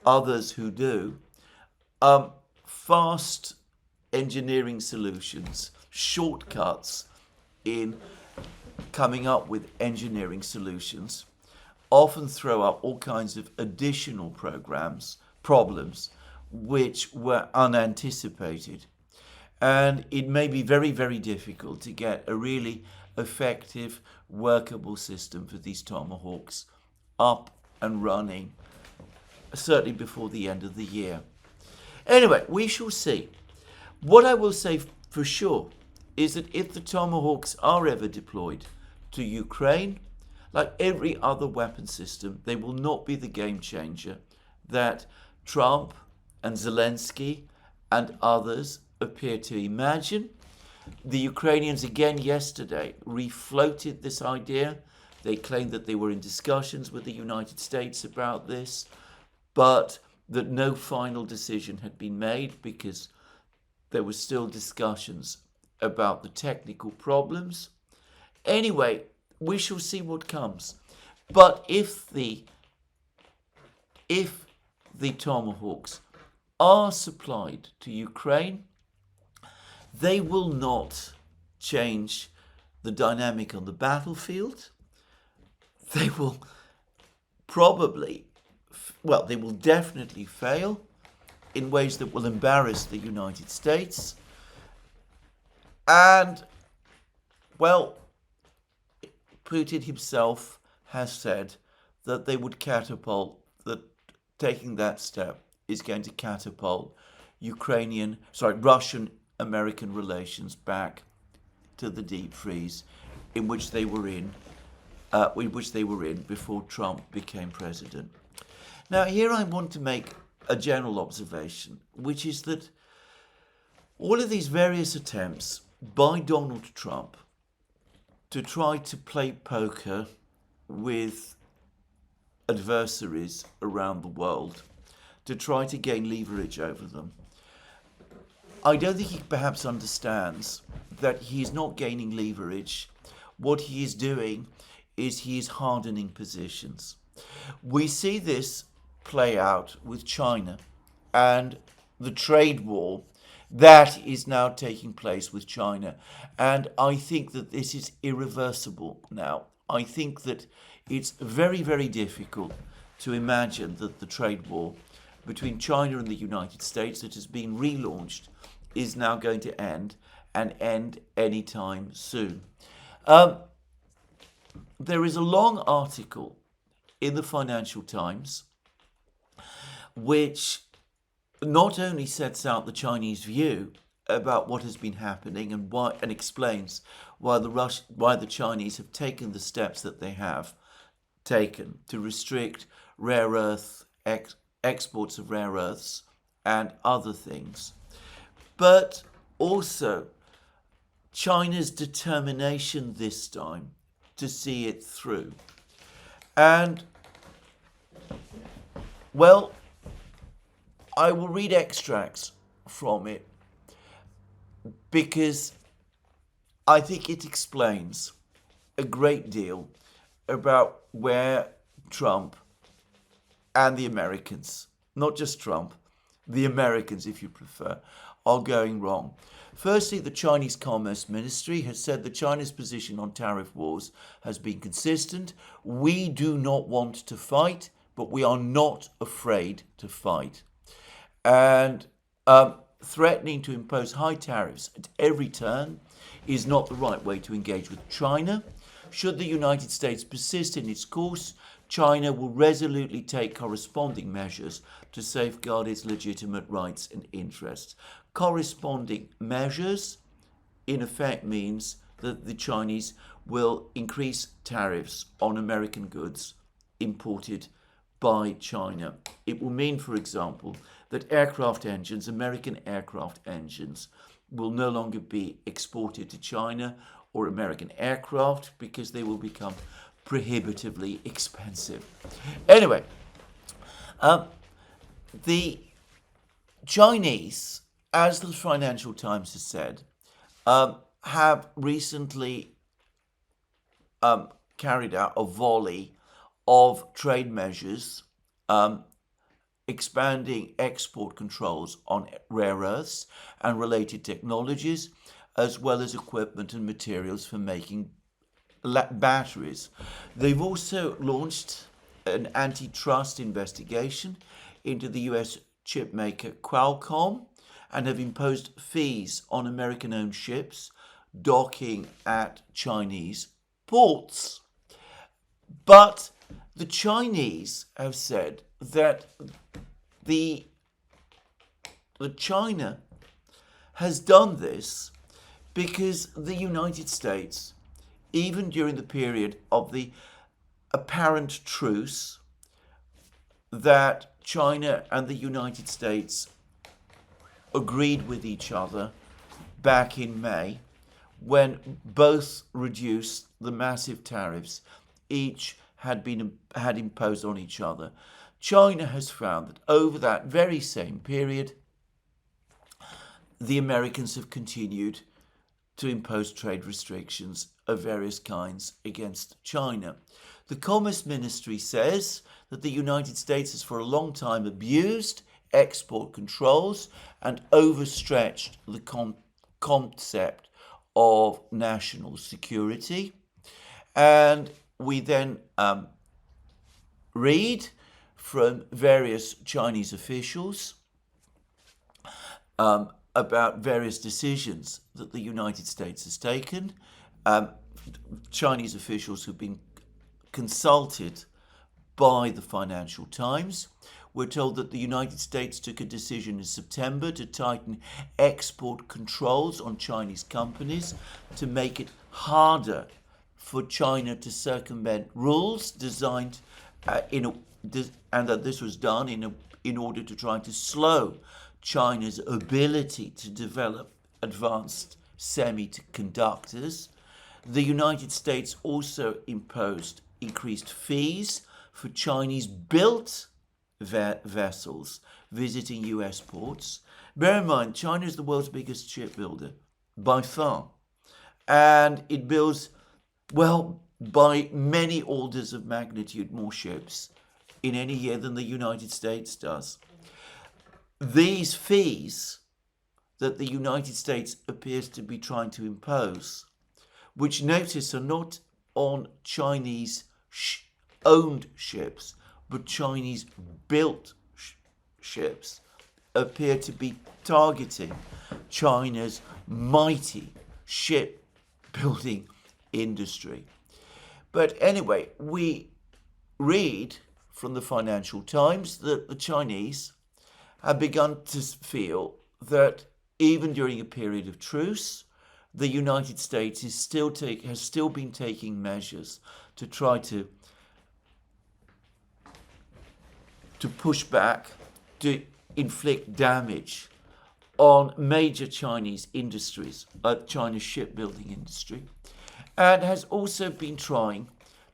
A: others who do, fast engineering solutions, shortcuts in coming up with engineering solutions, often throw up all kinds of additional problems which were unanticipated. And it may be very, very difficult to get a really effective, workable system for these Tomahawks up and running, certainly before the end of the year. Anyway, we shall see. What I will say for sure is that if the Tomahawks are ever deployed to Ukraine, like every other weapon system, they will not be the game changer that Trump and Zelensky and others appear to imagine. The Ukrainians again yesterday refloated this idea. They claimed that they were in discussions with the United States about this, but that no final decision had been made because there were still discussions about the technical problems. Anyway, we shall see what comes. But if the Tomahawks are supplied to Ukraine, they will not change the dynamic on the battlefield. They will definitely fail in ways that will embarrass the United States. And, well, Putin himself has said that they would catapult, that taking that step is going to catapult Russian-American relations back to the deep freeze in which they were in before Trump became president. Now, here I want to make a general observation, which is that all of these various attempts by Donald Trump to try to play poker with adversaries around the world, to try to gain leverage over them, I don't think he perhaps understands that he is not gaining leverage. What he is doing is he is hardening positions. We see this play out with China and the trade war that is now taking place with China. And I think that this is irreversible now. I think that it's very, very difficult to imagine that the trade war between China and the United States that has been relaunched is now going to end and end anytime soon. There is a long article in the Financial Times which not only sets out the Chinese view about what has been happening and why, and explains why the Chinese have taken the steps that they have taken to restrict rare earth exports of rare earths and other things, but also China's determination this time to see it through. And, well, I will read extracts from it because I think it explains a great deal about where Trump and the Americans, not just Trump, the Americans, if you prefer, are going wrong. Firstly, the Chinese Commerce Ministry has said that China's position on tariff wars has been consistent. We do not want to fight, but we are not afraid to fight. And threatening to impose high tariffs at every turn is not the right way to engage with China. Should the United States persist in its course, China will resolutely take corresponding measures to safeguard its legitimate rights and interests. Corresponding measures, in effect, means that the Chinese will increase tariffs on American goods imported by China. It will mean, for example, that American aircraft engines, will no longer be exported to China or American aircraft because they will become prohibitively expensive. Anyway, the Chinese, as the Financial Times has said, have recently carried out a volley of trade measures, expanding export controls on rare earths and related technologies, as well as equipment and materials for making batteries. They've also launched an antitrust investigation into the US chip maker Qualcomm and have imposed fees on American-owned ships docking at Chinese ports. But the Chinese have said that China has done this because the United States, even during the period of the apparent truce that China and the United States agreed with each other back in May, when both reduced the massive tariffs each had imposed on each other, China has found that over that very same period, the Americans have continued to impose trade restrictions of various kinds against China. The Commerce Ministry says that the United States has for a long time abused export controls and overstretched the concept of national security. And we then read from various Chinese officials about various decisions that the United States has taken. Chinese officials have been consulted by the Financial Times. We're told that the United States took a decision in September to tighten export controls on Chinese companies to make it harder for China to circumvent rules designed and that this was done in order to try to slow China's ability to develop advanced semiconductors. The United States also imposed increased fees for Chinese-built vessels visiting US ports. Bear in mind, China is the world's biggest shipbuilder, by far. And it builds, well, by many orders of magnitude more ships in any year than the United States does. These fees that the United States appears to be trying to impose, which notice are not on Chinese owned ships, but Chinese built ships, appear to be targeting China's mighty shipbuilding industry. But anyway, we read from the Financial Times that the Chinese have begun to feel that even during a period of truce, the United States has still been taking measures to try to push back, to inflict damage on major Chinese industries, China's shipbuilding industry, and has also been trying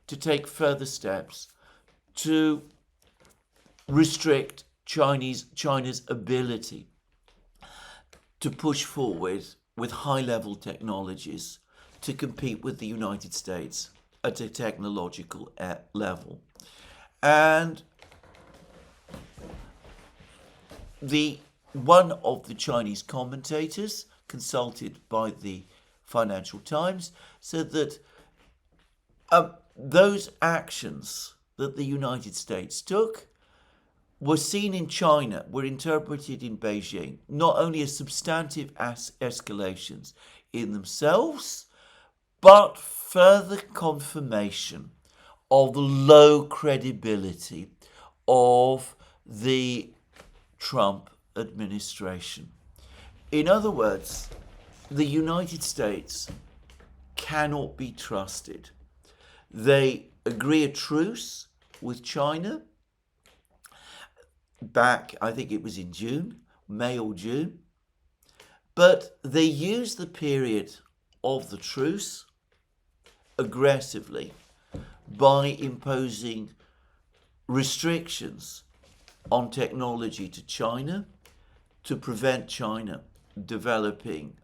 A: to take further steps to restrict China's ability to push forward with high-level technologies to compete with the United States at a technological level. And one of the Chinese commentators consulted by the Financial Times said that those actions that the United States took were seen in China, were interpreted in Beijing, not only as substantive escalations in themselves, but further confirmation of the low credibility of the Trump administration. In other words, the United States cannot be trusted. They agree a truce with China back, I think it was in June, May or June, but they used the period of the truce aggressively by imposing restrictions on technology to China to prevent China developing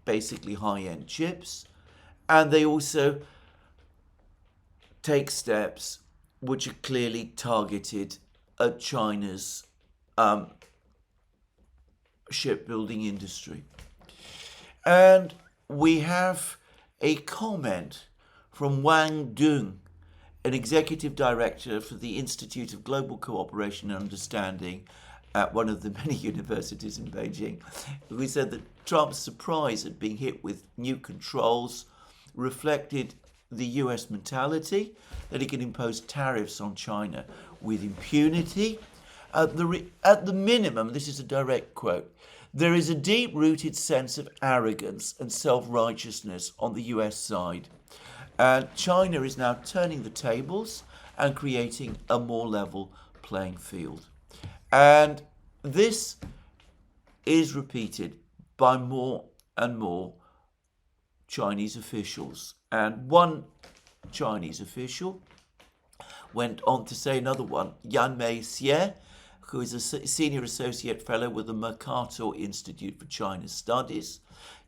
A: basically high-end chips, and they also take steps which are clearly targeted at China's shipbuilding industry. And we have a comment from Wang Dung, an executive director for the Institute of Global Cooperation and Understanding at one of the many universities in Beijing, who said that Trump's surprise at being hit with new controls reflected the US mentality that he can impose tariffs on China with impunity. At the minimum, this is a direct quote, there is a deep-rooted sense of arrogance and self-righteousness on the US side. And China is now turning the tables and creating a more level playing field. And this is repeated by more and more Chinese officials. And one Chinese official went on to say, another one, Yan Mei-Xie, who is a senior associate fellow with the Mercator Institute for China Studies.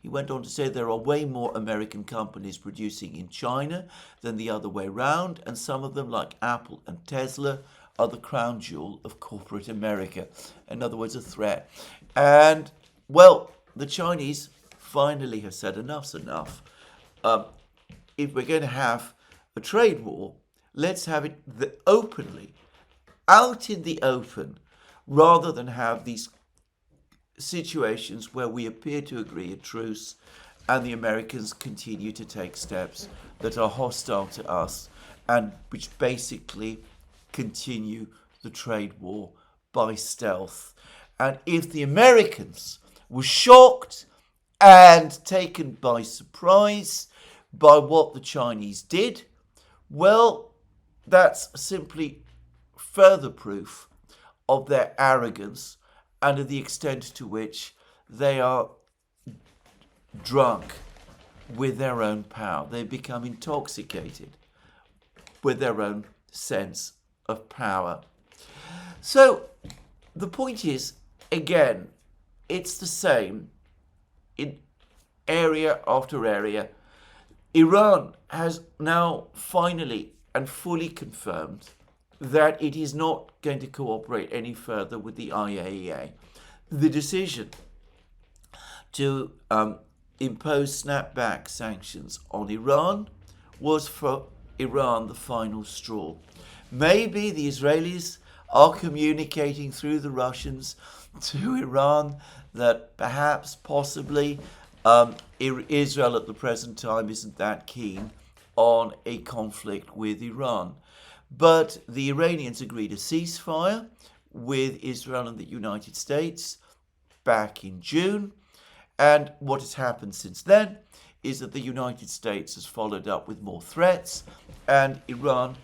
A: He went on to say there are way more American companies producing in China than the other way round, and some of them, like Apple and Tesla, are the crown jewel of corporate America. In other words, a threat. And, well, the Chinese finally have said enough's enough. If we're going to have a trade war, let's have it openly, out in the open, rather than have these situations where we appear to agree a truce and the Americans continue to take steps that are hostile to us and which basically continue the trade war by stealth. And if the Americans were shocked and taken by surprise by what the Chinese did, well, that's simply further proof of their arrogance and of the extent to which they are drunk with their own power. They become intoxicated with their own sense of power. So the point is, again, it's the same in area after area. Iran has now finally and fully confirmed that it is not going to cooperate any further with the IAEA. The decision to impose snapback sanctions on Iran was for Iran the final straw. Maybe the Israelis are communicating through the Russians to Iran that perhaps, possibly, Israel at the present time isn't that keen on a conflict with Iran. But the Iranians agreed a ceasefire with Israel and the United States back in June. And what has happened since then is that the United States has followed up with more threats, and Iran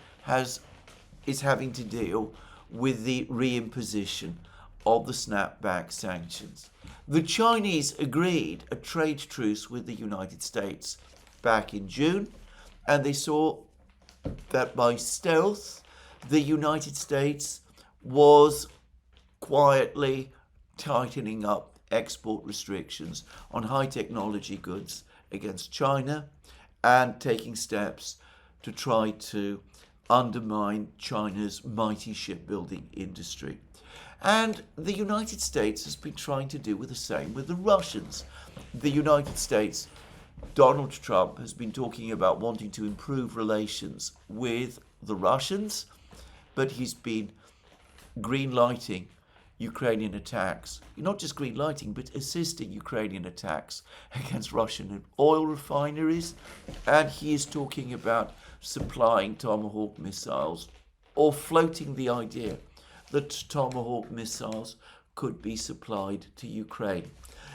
A: is having to deal with the reimposition of the snapback sanctions. The Chinese agreed a trade truce with the United States back in June, and they saw that by stealth, the United States was quietly tightening up export restrictions on high technology goods against China and taking steps to try to undermine China's mighty shipbuilding industry. And the United States has been trying to do the same with the Russians. The United States, Donald Trump has been talking about wanting to improve relations with the Russians, but he's been green-lighting Ukrainian attacks. Not just green-lighting, but assisting Ukrainian attacks against Russian oil refineries. And he is talking about supplying Tomahawk missiles, or floating the idea that Tomahawk missiles could be supplied to Ukraine.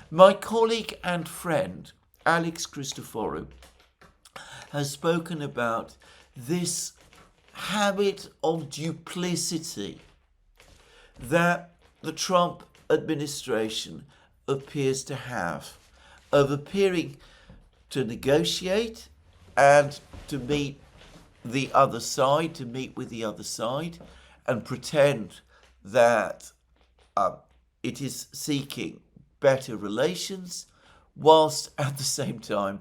A: My colleague and friend, Alex Christoforou, has spoken about this habit of duplicity that the Trump administration appears to have, of appearing to negotiate and to meet the other side, to meet with the other side, and pretend that it is seeking better relations, whilst at the same time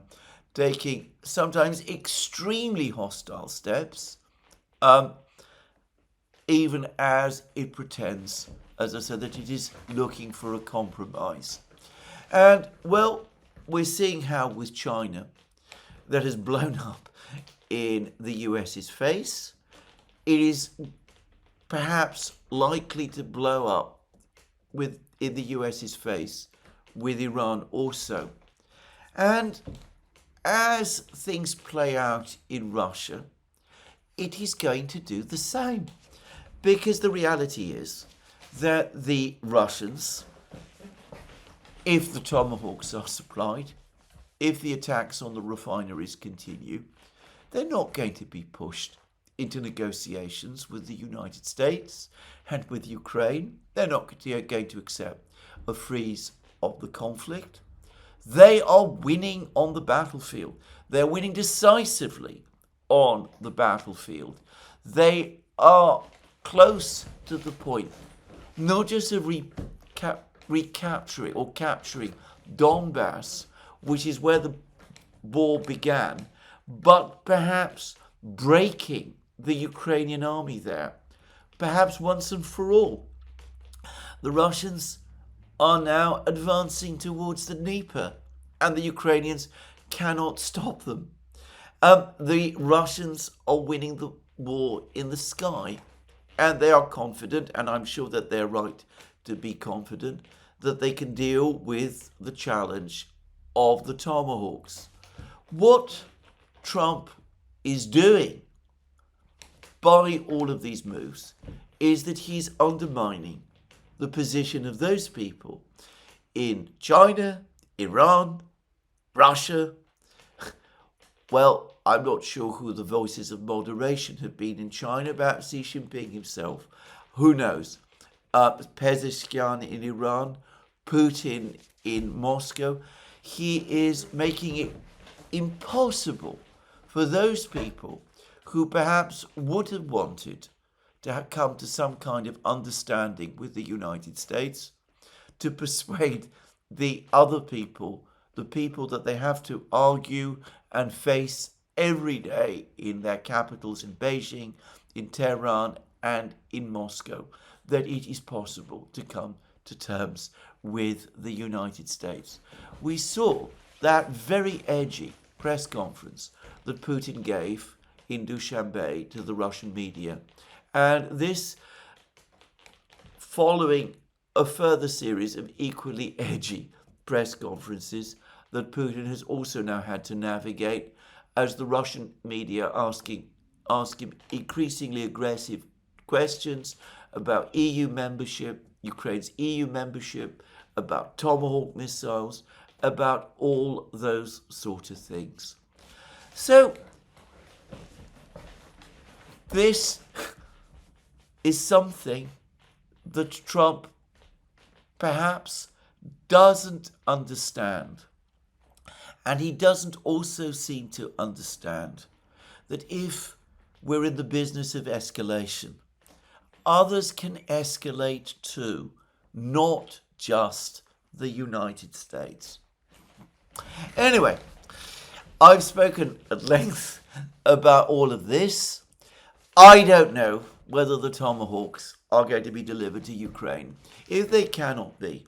A: taking sometimes extremely hostile steps, even as it pretends, as I said, that it is looking for a compromise. And, well, we're seeing how with China, that has blown up in the US's face, it is perhaps likely to blow up in the US's face with Iran also. And as things play out in Russia, it is going to do the same. Because the reality is that the Russians, if the Tomahawks are supplied, if the attacks on the refineries continue, they're not going to be pushed into negotiations with the United States and with Ukraine. They're not going to accept a freeze of the conflict. They are winning on the battlefield. They're winning decisively on the battlefield. They are close to the point, not just of recapturing or capturing Donbass, which is where the war began, but perhaps breaking the Ukrainian army there, perhaps once and for all. The Russians are now advancing towards the Dnieper, and the Ukrainians cannot stop them. The Russians are winning the war in the sky, and they are confident, and I'm sure that they're right to be confident, that they can deal with the challenge of the Tomahawks. What Trump is doing by all of these moves is that he's undermining the position of those people in China, Iran, Russia. Well, I'm not sure who the voices of moderation have been in China, about Xi Jinping himself. Who knows? Pezeshkian in Iran, Putin in Moscow. He is making it impossible for those people who perhaps would have wanted to come to some kind of understanding with the United States, to persuade the other people, the people that they have to argue and face every day in their capitals, in Beijing, in Tehran, and in Moscow, that it is possible to come to terms with the United States. We saw that very edgy press conference that Putin gave in Dushanbe to the Russian media, and this following a further series of equally edgy press conferences that Putin has also now had to navigate, as the Russian media ask him increasingly aggressive questions about EU membership, Ukraine's EU membership, about Tomahawk missiles, about all those sort of things. So this is something that Trump perhaps doesn't understand. And he doesn't also seem to understand that if we're in the business of escalation, others can escalate too, not just the United States. Anyway, I've spoken at length about all of this. I don't know whether the Tomahawks are going to be delivered to Ukraine. If they cannot be,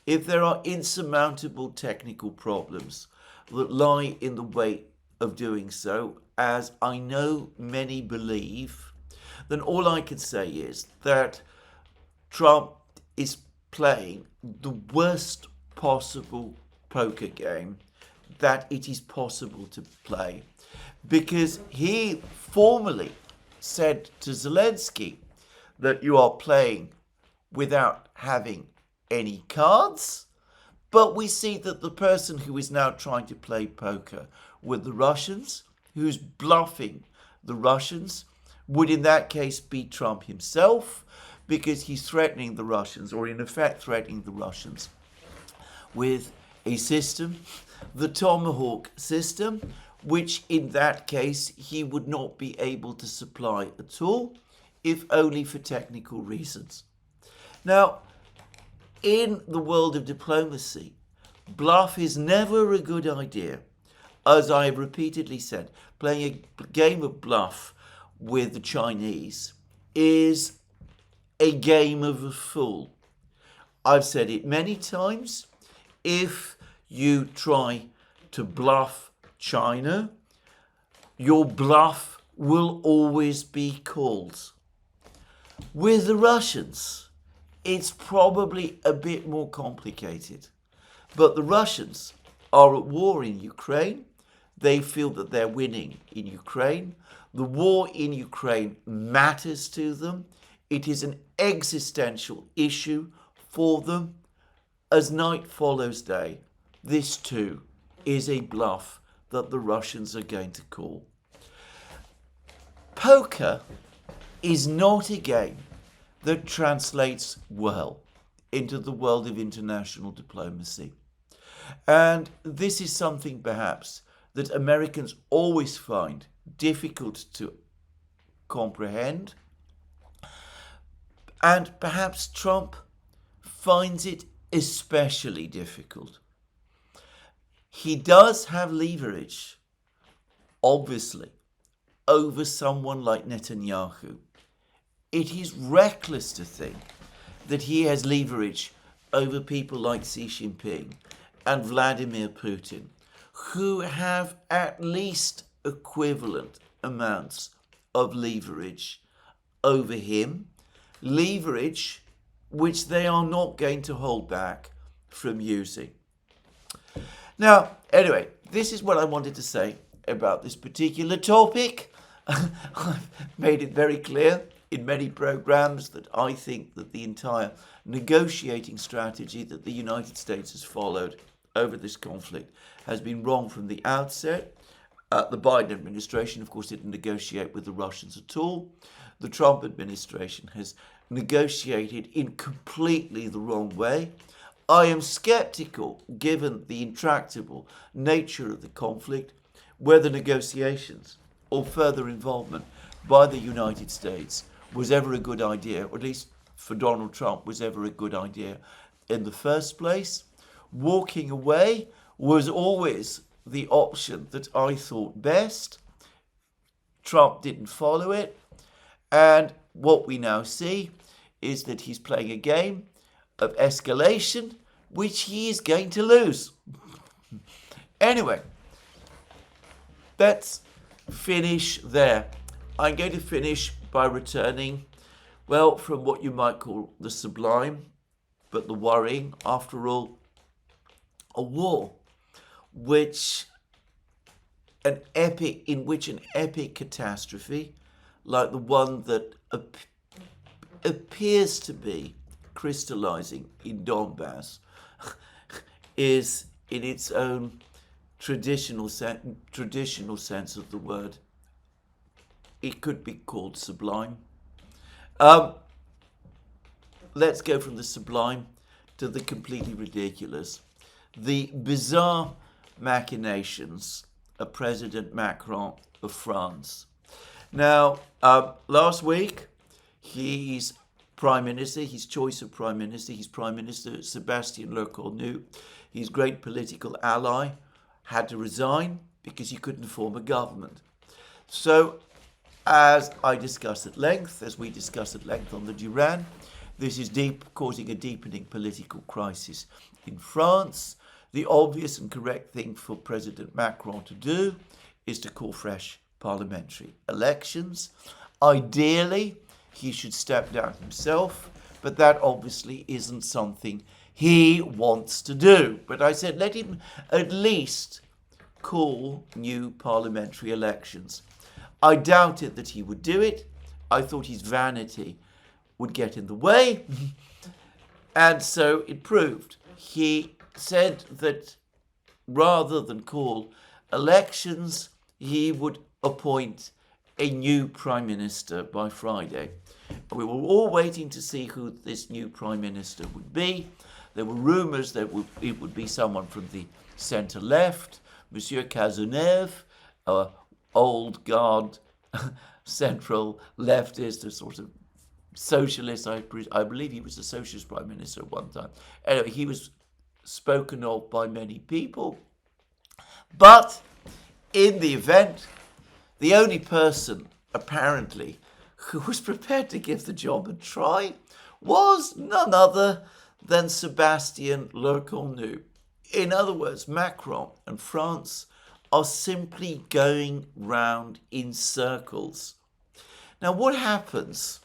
A: if there are insurmountable technical problems that lie in the way of doing so, as I know many believe, then all I can say is that Trump is playing the worst possible poker game that it is possible to play, because he formally said to Zelensky that you are playing without having any cards. But we see that the person who is now trying to play poker with the Russians, who's bluffing the Russians, would in that case be Trump himself, because he's threatening the Russians, or in effect threatening the Russians, with a system, the Tomahawk system, which in that case he would not be able to supply at all, if only for technical reasons. Now, in the world of diplomacy, bluff is never a good idea. As I have repeatedly said, playing a game of bluff with the Chinese is a game of a fool. I've said it many times. If you try to bluff China, your bluff will always be called. With the Russians, it's probably a bit more complicated. But the Russians are at war in Ukraine. They feel that they're winning in Ukraine. The war in Ukraine matters to them. It is an existential issue for them. As night follows day, this too is a bluff that the Russians are going to call. Poker is not a game that translates well into the world of international diplomacy. And this is something perhaps that Americans always find difficult to comprehend. And perhaps Trump finds it especially difficult. He does have leverage, obviously, over someone like Netanyahu. It is reckless to think that he has leverage over people like Xi Jinping and Vladimir Putin, who have at least equivalent amounts of leverage over him, leverage which they are not going to hold back from using. Now, anyway, this is what I wanted to say about this particular topic. I've made it very clear in many programs that I think that the entire negotiating strategy that the United States has followed over this conflict has been wrong from the outset. The Biden administration, of course, didn't negotiate with the Russians at all. The Trump administration has negotiated in completely the wrong way. I am skeptical, given the intractable nature of the conflict, whether negotiations or further involvement by the United States was ever a good idea, or at least for Donald Trump was ever a good idea in the first place. Walking away was always the option that I thought best. Trump didn't follow it, and what we now see is that he's playing a game of escalation, which he is going to lose. Anyway, let's finish there. I'm going to finish by returning, well, from what you might call the sublime, but the worrying. After all, a war in which an epic catastrophe, like the one that appears to be crystallizing in Donbass, is in its own traditional sense of the word, it could be called sublime. Let's go from the sublime to the completely ridiculous. The bizarre machinations of President Macron of France. Now, last week, his Prime Minister, his choice of Prime Minister, his Prime Minister Sébastien Lecornu, his great political ally, had to resign because he couldn't form a government. So, as we discussed at length on the Duran, this is causing a deepening political crisis in France. The obvious and correct thing for President Macron to do is to call fresh parliamentary elections. Ideally, he should step down himself, but that obviously isn't something he wants to do. But I said, let him at least call new parliamentary elections. I doubted that he would do it. I thought his vanity would get in the way. And so it proved. He said that rather than call elections, he would appoint a new prime minister by Friday. We were all waiting to see who this new prime minister would be. There were rumours that it would be someone from the centre-left, Monsieur Cazeneuve, old guard, central leftist, a sort of socialist. I believe he was the socialist prime minister at one time. Anyway, he was spoken of by many people. But in the event, the only person, apparently, who was prepared to give the job a try was none other than Sébastien Lecornu. In other words, Macron and France are simply going round in circles. Now, what happens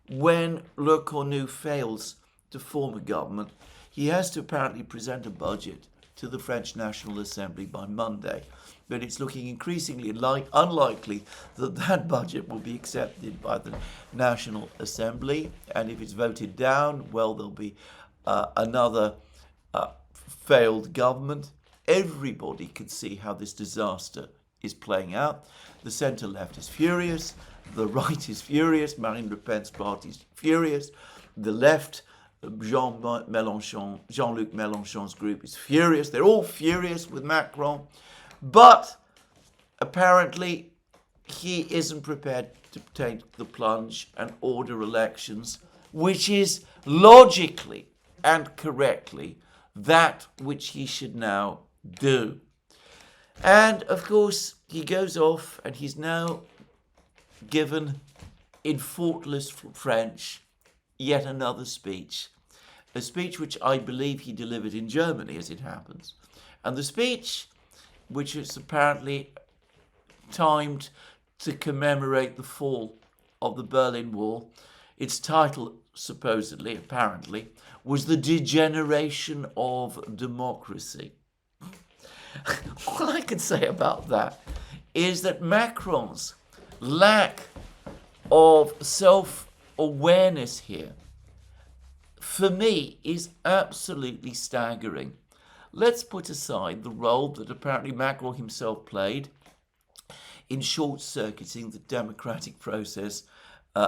A: when Lecornu fails to form a government? He has to apparently present a budget to the French National Assembly by Monday, but it's looking increasingly unlikely that that budget will be accepted by the National Assembly, and if it's voted down, well, there'll be another failed government. Everybody can see how this disaster is playing out. The centre-left is furious, the right is furious, Marine Le Pen's party is furious, the left, Jean-Luc Mélenchon's group is furious. They're all furious with Macron. But apparently he isn't prepared to take the plunge and order elections, which is logically and correctly that which he should now do. And of course, he goes off and he's now given in faultless French yet another speech, a speech which I believe he delivered in Germany, as it happens. And the speech, which is apparently timed to commemorate the fall of the Berlin Wall, its title, supposedly, apparently, was The Degeneration of Democracy. All I can say about that is that Macron's lack of self-awareness here, for me, is absolutely staggering. Let's put aside the role that apparently Macron himself played in short-circuiting the democratic process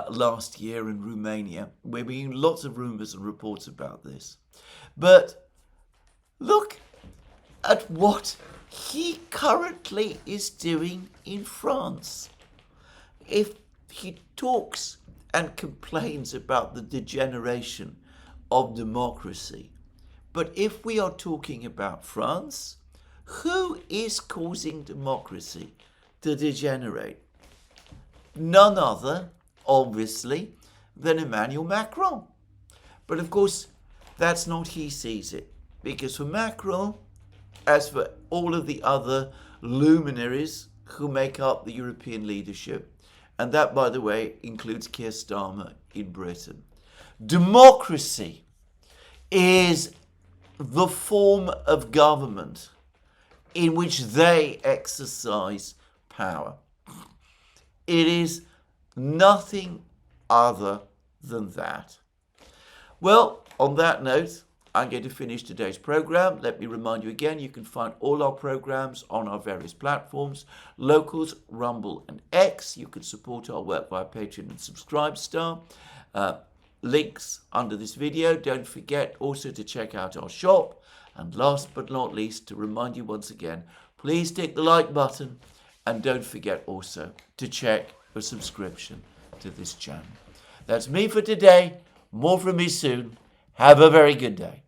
A: last year in Romania. We're being lots of rumours and reports about this. But look at what he currently is doing in France. If he talks and complains about the degeneration of democracy, but if we are talking about France, who is causing democracy to degenerate? None other, obviously, than Emmanuel Macron. But of course, that's not he sees it. Because for Macron, as for all of the other luminaries who make up the European leadership, and that, by the way, includes Keir Starmer in Britain, democracy is the form of government in which they exercise power. It is nothing other than that. Well, on that note, I'm going to finish today's program. Let me remind you again, you can find all our programs on our various platforms, Locals, Rumble and X. You can support our work via Patreon and Subscribestar. Links under this video. Don't forget also to check out our shop. And last but not least, to remind you once again, please click the like button and don't forget also to check a subscription to this channel. That's me for today. More from me soon. Have a very good day.